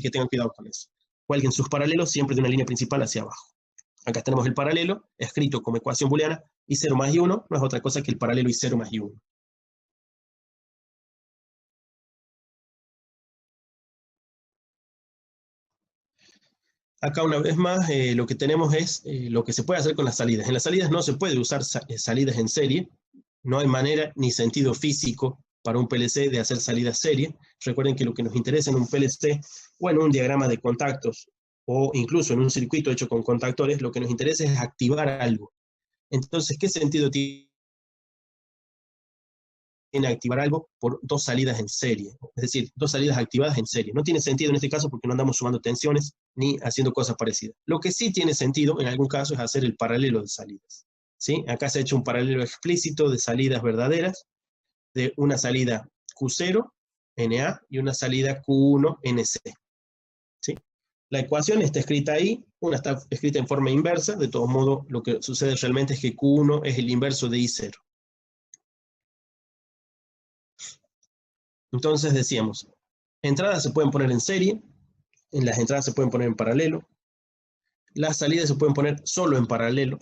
que tengan cuidado con eso. Cuelguen sus paralelos siempre de una línea principal hacia abajo. Acá tenemos el paralelo, escrito como ecuación booleana, y 0 más y1 no es otra cosa que el paralelo y 0 más y1. Acá una vez más lo que tenemos es lo que se puede hacer con las salidas. En las salidas no se puede usar salidas en serie, no hay manera ni sentido físico para un PLC de hacer salidas serie. Recuerden que lo que nos interesa en un PLC o en un diagrama de contactos o incluso en un circuito hecho con contactores, lo que nos interesa es activar algo. Entonces, ¿qué sentido tiene activar algo por dos salidas en serie? Es decir, dos salidas activadas en serie. No tiene sentido en este caso porque no andamos sumando tensiones ni haciendo cosas parecidas. Lo que sí tiene sentido en algún caso es hacer el paralelo de salidas. ¿Sí? Acá se ha hecho un paralelo explícito de salidas verdaderas, de una salida Q0, NA, y una salida Q1, NC. ¿Sí? La ecuación está escrita ahí, una está escrita en forma inversa, de todos modos lo que sucede realmente es que Q1 es el inverso de I0. Entonces decíamos, entradas se pueden poner en serie, en las entradas se pueden poner en paralelo, las salidas se pueden poner solo en paralelo,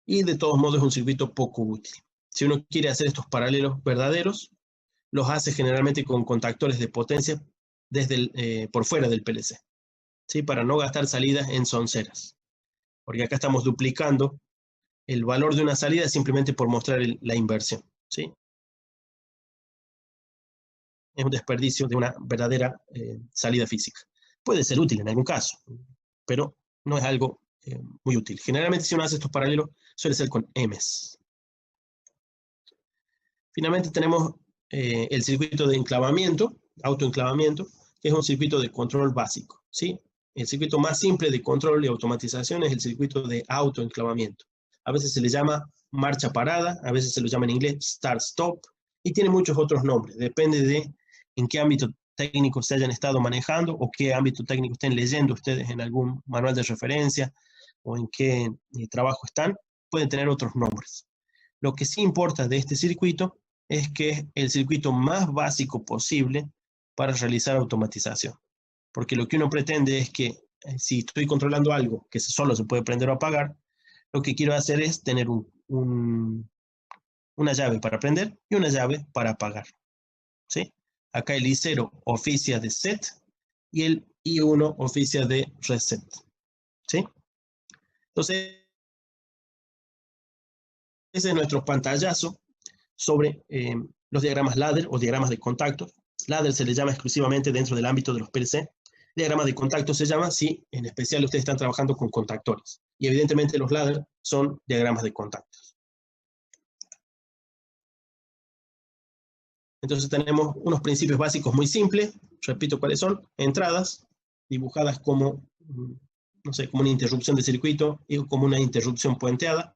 y de todos modos es un circuito poco útil. Si uno quiere hacer estos paralelos verdaderos, los hace generalmente con contactores de potencia por fuera del PLC, ¿sí? Para no gastar salidas en sonceras, porque acá estamos duplicando el valor de una salida simplemente por mostrar la inversión, ¿sí? Es un desperdicio de una verdadera salida física. Puede ser útil en algún caso, pero no es algo muy útil. Generalmente si uno hace estos paralelos suele ser con Ms. Finalmente tenemos el circuito de enclavamiento, autoenclavamiento, que es un circuito de control básico, ¿sí? El circuito más simple de control y automatización es el circuito de autoenclavamiento. A veces se le llama marcha parada, a veces se lo llama en inglés start-stop, y tiene muchos otros nombres. Depende de en qué ámbito técnico se hayan estado manejando o qué ámbito técnico estén leyendo ustedes en algún manual de referencia o en qué trabajo están, pueden tener otros nombres. Lo que sí importa de este circuito es que es el circuito más básico posible para realizar automatización. Porque lo que uno pretende es que si estoy controlando algo que solo se puede prender o apagar, lo que quiero hacer es tener una llave para prender y una llave para apagar. ¿Sí? Acá el I0 oficia de set y el I1 oficia de reset. ¿Sí? Entonces, ese es nuestro pantallazo sobre los diagramas ladder o diagramas de contacto. Ladder se le llama exclusivamente dentro del ámbito de los PLC. Diagrama de contacto se llama si en especial ustedes están trabajando con contactores. Y evidentemente los ladder son diagramas de contactos. Entonces tenemos unos principios básicos muy simples. Repito cuáles son. Entradas, dibujadas como, no sé, como una interrupción de circuito y como una interrupción puenteada.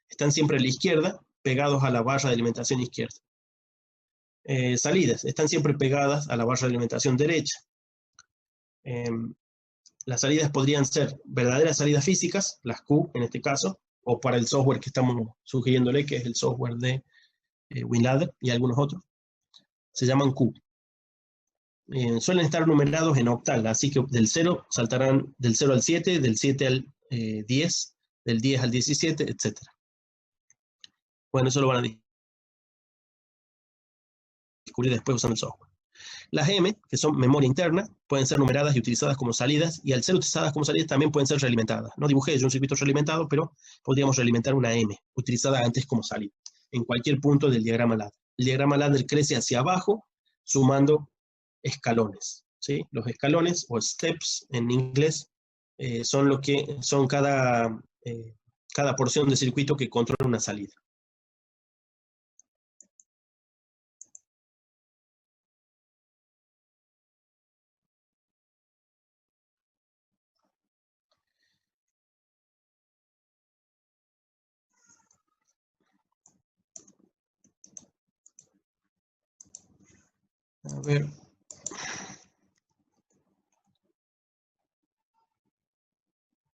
Están siempre a la izquierda, pegados a la barra de alimentación izquierda. Salidas, están siempre pegadas a la barra de alimentación derecha. Las salidas podrían ser verdaderas salidas físicas, las Q en este caso, o para el software que estamos sugiriéndole, que es el software de WinLadder y algunos otros, se llaman Q. Suelen estar numerados en octal, así que del 0 saltarán del 0 al 7, del 7 al 10, del 10 al 17, etc. Bueno, eso lo van a descubrir después usando el software. Las M, que son memoria interna, pueden ser numeradas y utilizadas como salidas, y al ser utilizadas como salidas también pueden ser realimentadas. No dibujé yo un circuito realimentado, pero podríamos realimentar una M, utilizada antes como salida, en cualquier punto del diagrama ladder. El diagrama ladder crece hacia abajo, sumando escalones. ¿Sí? Los escalones, o steps en inglés, son lo que son cada porción de circuito que controla una salida. A ver.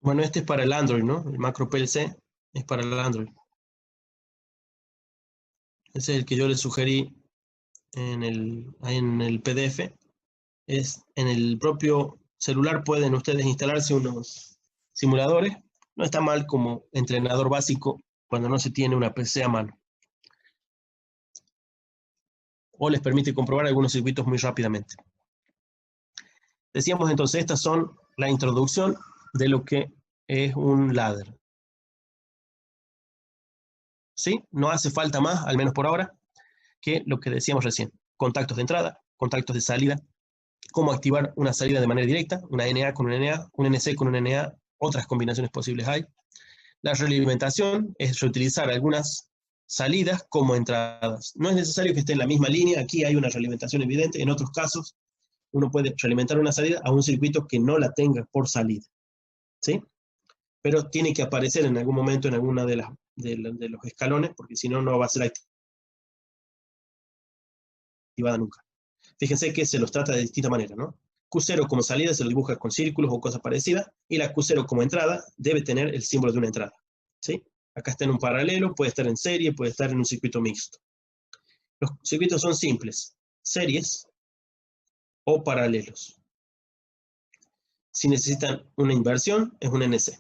Bueno, este es para el Android, ¿no? El macro PLC es para el Android. Ese es el que yo les sugerí ahí en el PDF. En el propio celular pueden ustedes instalarse unos simuladores. No está mal como entrenador básico cuando no se tiene una PC a mano. O les permite comprobar algunos circuitos muy rápidamente. Decíamos entonces, estas son la introducción de lo que es un ladder. ¿Sí? No hace falta más, al menos por ahora, que lo que decíamos recién. Contactos de entrada, contactos de salida, cómo activar una salida de manera directa, una NA con una NA, un NC con una NA, otras combinaciones posibles hay. La realimentación es reutilizar algunas salidas como entradas. No es necesario que esté en la misma línea, aquí hay una realimentación evidente, en otros casos uno puede realimentar una salida a un circuito que no la tenga por salida, ¿sí? Pero tiene que aparecer en algún momento en alguna de los escalones, porque si no, no va a ser activada nunca. Fíjense que se los trata de distinta manera, ¿no? Q0 como salida se lo dibuja con círculos o cosas parecidas, y la Q0 como entrada debe tener el símbolo de una entrada, ¿sí? Acá está en un paralelo, puede estar en serie, puede estar en un circuito mixto. Los circuitos son simples, series o paralelos. Si necesitan una inversión, es un NC.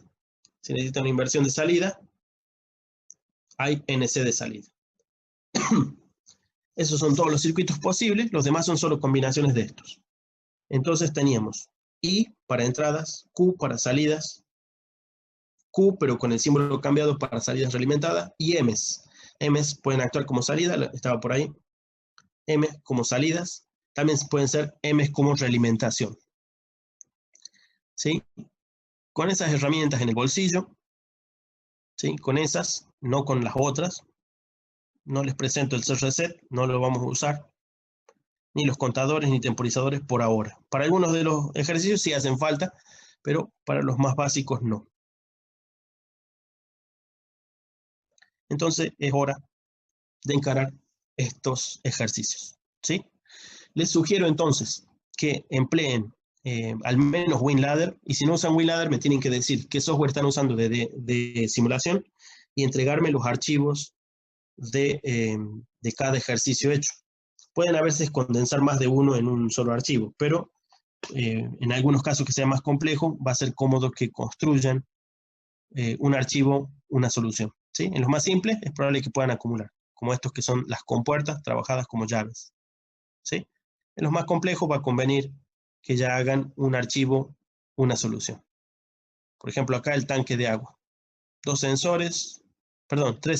Si necesitan una inversión de salida, hay NC de salida. Esos son todos los circuitos posibles, los demás son solo combinaciones de estos. Entonces teníamos I para entradas, Q para salidas, Q pero con el símbolo cambiado para salidas realimentadas, y M's. M's pueden actuar como salida, estaba por ahí. M como salidas, también pueden ser M's como realimentación. ¿Sí? Con esas herramientas en el bolsillo, ¿sí? Con esas, no con las otras. No les presento el CRZ, no lo vamos a usar. Ni los contadores ni temporizadores por ahora. Para algunos de los ejercicios sí hacen falta, pero para los más básicos no. Entonces es hora de encarar estos ejercicios, ¿sí? Les sugiero entonces que empleen al menos WinLadder, y si no usan WinLadder me tienen que decir qué software están usando de simulación y entregarme los archivos de cada ejercicio hecho. Pueden a veces condensar más de uno en un solo archivo, pero en algunos casos que sea más complejo, va a ser cómodo que construyan un archivo, una solución, ¿sí? En los más simples es probable que puedan acumular, como estos que son las compuertas trabajadas como llaves, ¿sí? En los más complejos va a convenir que ya hagan un archivo, una solución. Por ejemplo, acá el tanque de agua. Tres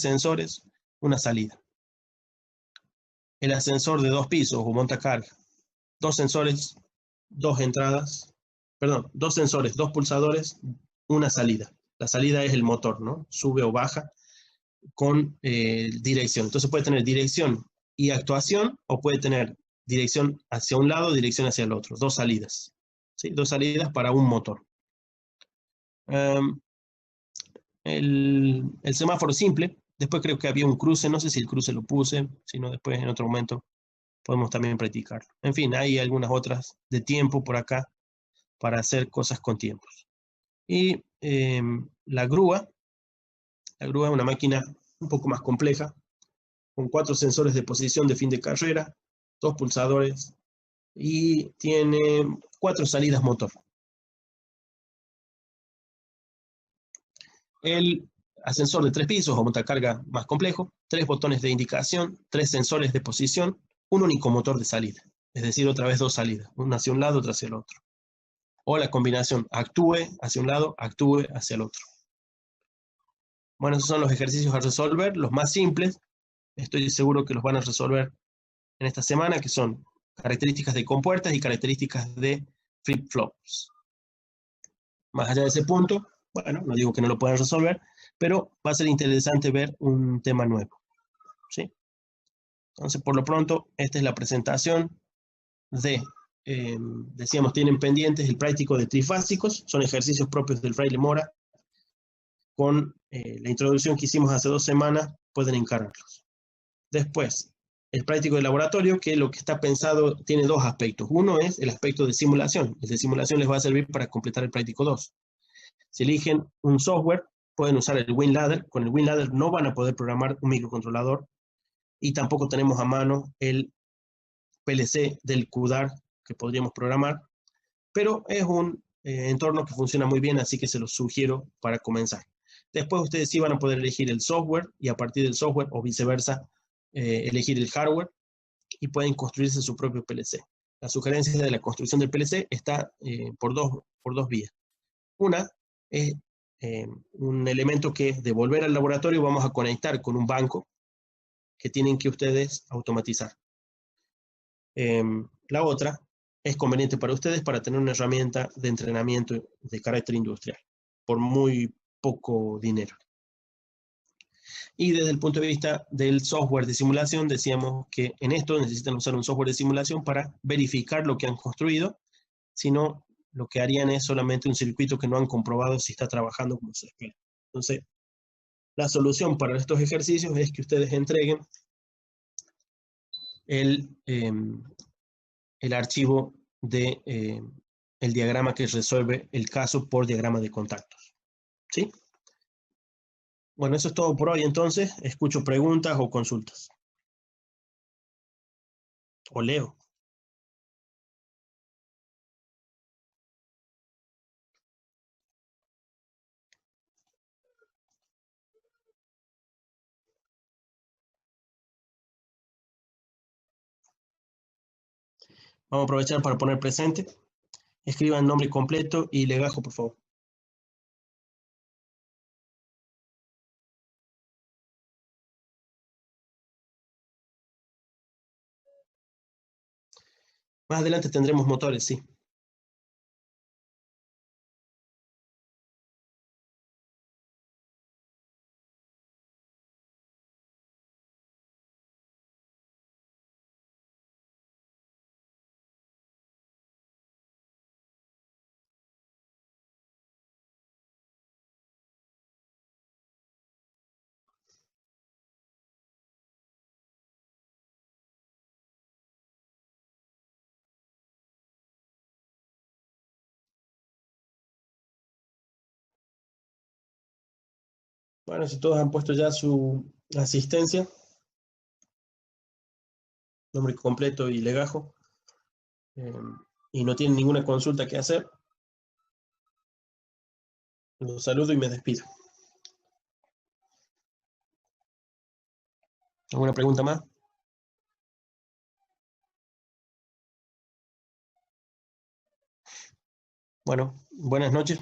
sensores, una salida. El ascensor de 2 pisos o montacarga. 2 sensores, 2 entradas. Dos sensores, 2 pulsadores, una salida. La salida es el motor, ¿no? Sube o baja con dirección. Entonces puede tener dirección y actuación, o puede tener dirección hacia un lado, dirección hacia el otro. 2 salidas. ¿Sí? 2 salidas para un motor. El semáforo simple. Después creo que había un cruce. No sé si el cruce lo puse, sino después en otro momento podemos también practicarlo. En fin, hay algunas otras de tiempo por acá para hacer cosas con tiempos. Y la grúa es una máquina un poco más compleja, con 4 sensores de posición de fin de carrera, 2 pulsadores, y tiene 4 salidas motor. El ascensor de 3 pisos o montacarga más complejo, 3 botones de indicación, 3 sensores de posición, un único motor de salida. Es decir, otra vez 2 salidas, una hacia un lado, otra hacia el otro. O la combinación actúe hacia un lado, actúe hacia el otro. Bueno, esos son los ejercicios a resolver, los más simples. Estoy seguro que los van a resolver en esta semana, que son características de compuertas y características de flip-flops. Más allá de ese punto, bueno, no digo que no lo puedan resolver, pero va a ser interesante ver un tema nuevo, ¿sí? Entonces, por lo pronto, esta es la presentación decíamos, tienen pendientes el práctico de trifásicos, son ejercicios propios del Fraile Mora. Con la introducción que hicimos hace 2 semanas, pueden encararlos. Después, el práctico de laboratorio, que lo que está pensado tiene dos aspectos. Uno es el aspecto de simulación. El de simulación les va a servir para completar el práctico 2. Si eligen un software, pueden usar el WinLadder. Con el WinLadder no van a poder programar un microcontrolador y tampoco tenemos a mano el PLC del CUDAR que podríamos programar, pero es un entorno que funciona muy bien, así que se los sugiero para comenzar. Después ustedes sí van a poder elegir el software y a partir del software o viceversa elegir el hardware y pueden construirse su propio PLC. La sugerencia de la construcción del PLC está por dos vías. Una es un elemento que es de volver al laboratorio, vamos a conectar con un banco que tienen que ustedes automatizar. La otra es conveniente para ustedes para tener una herramienta de entrenamiento de carácter industrial por muy poco dinero. Y desde el punto de vista del software de simulación, decíamos que en esto necesitan usar un software de simulación para verificar lo que han construido, si no, lo que harían es solamente un circuito que no han comprobado si está trabajando como se espera. Entonces, la solución para estos ejercicios es que ustedes entreguen el archivo de el diagrama que resuelve el caso por diagrama de contactos. ¿Sí? Bueno, eso es todo por hoy entonces. Escucho preguntas o consultas. O leo. Vamos a aprovechar para poner presente. Escriban nombre completo y legajo, por favor. Más adelante tendremos motores, sí. Bueno, si todos han puesto ya su asistencia, nombre completo y legajo, y no tienen ninguna consulta que hacer, los saludo y me despido. ¿Alguna pregunta más? Bueno, buenas noches.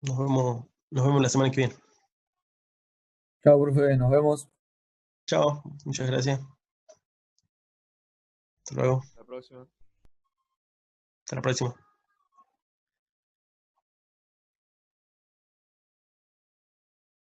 Nos vemos la semana que viene. Chao, profe, nos vemos. Chao, muchas gracias. Hasta luego. Hasta la próxima. Hasta la próxima.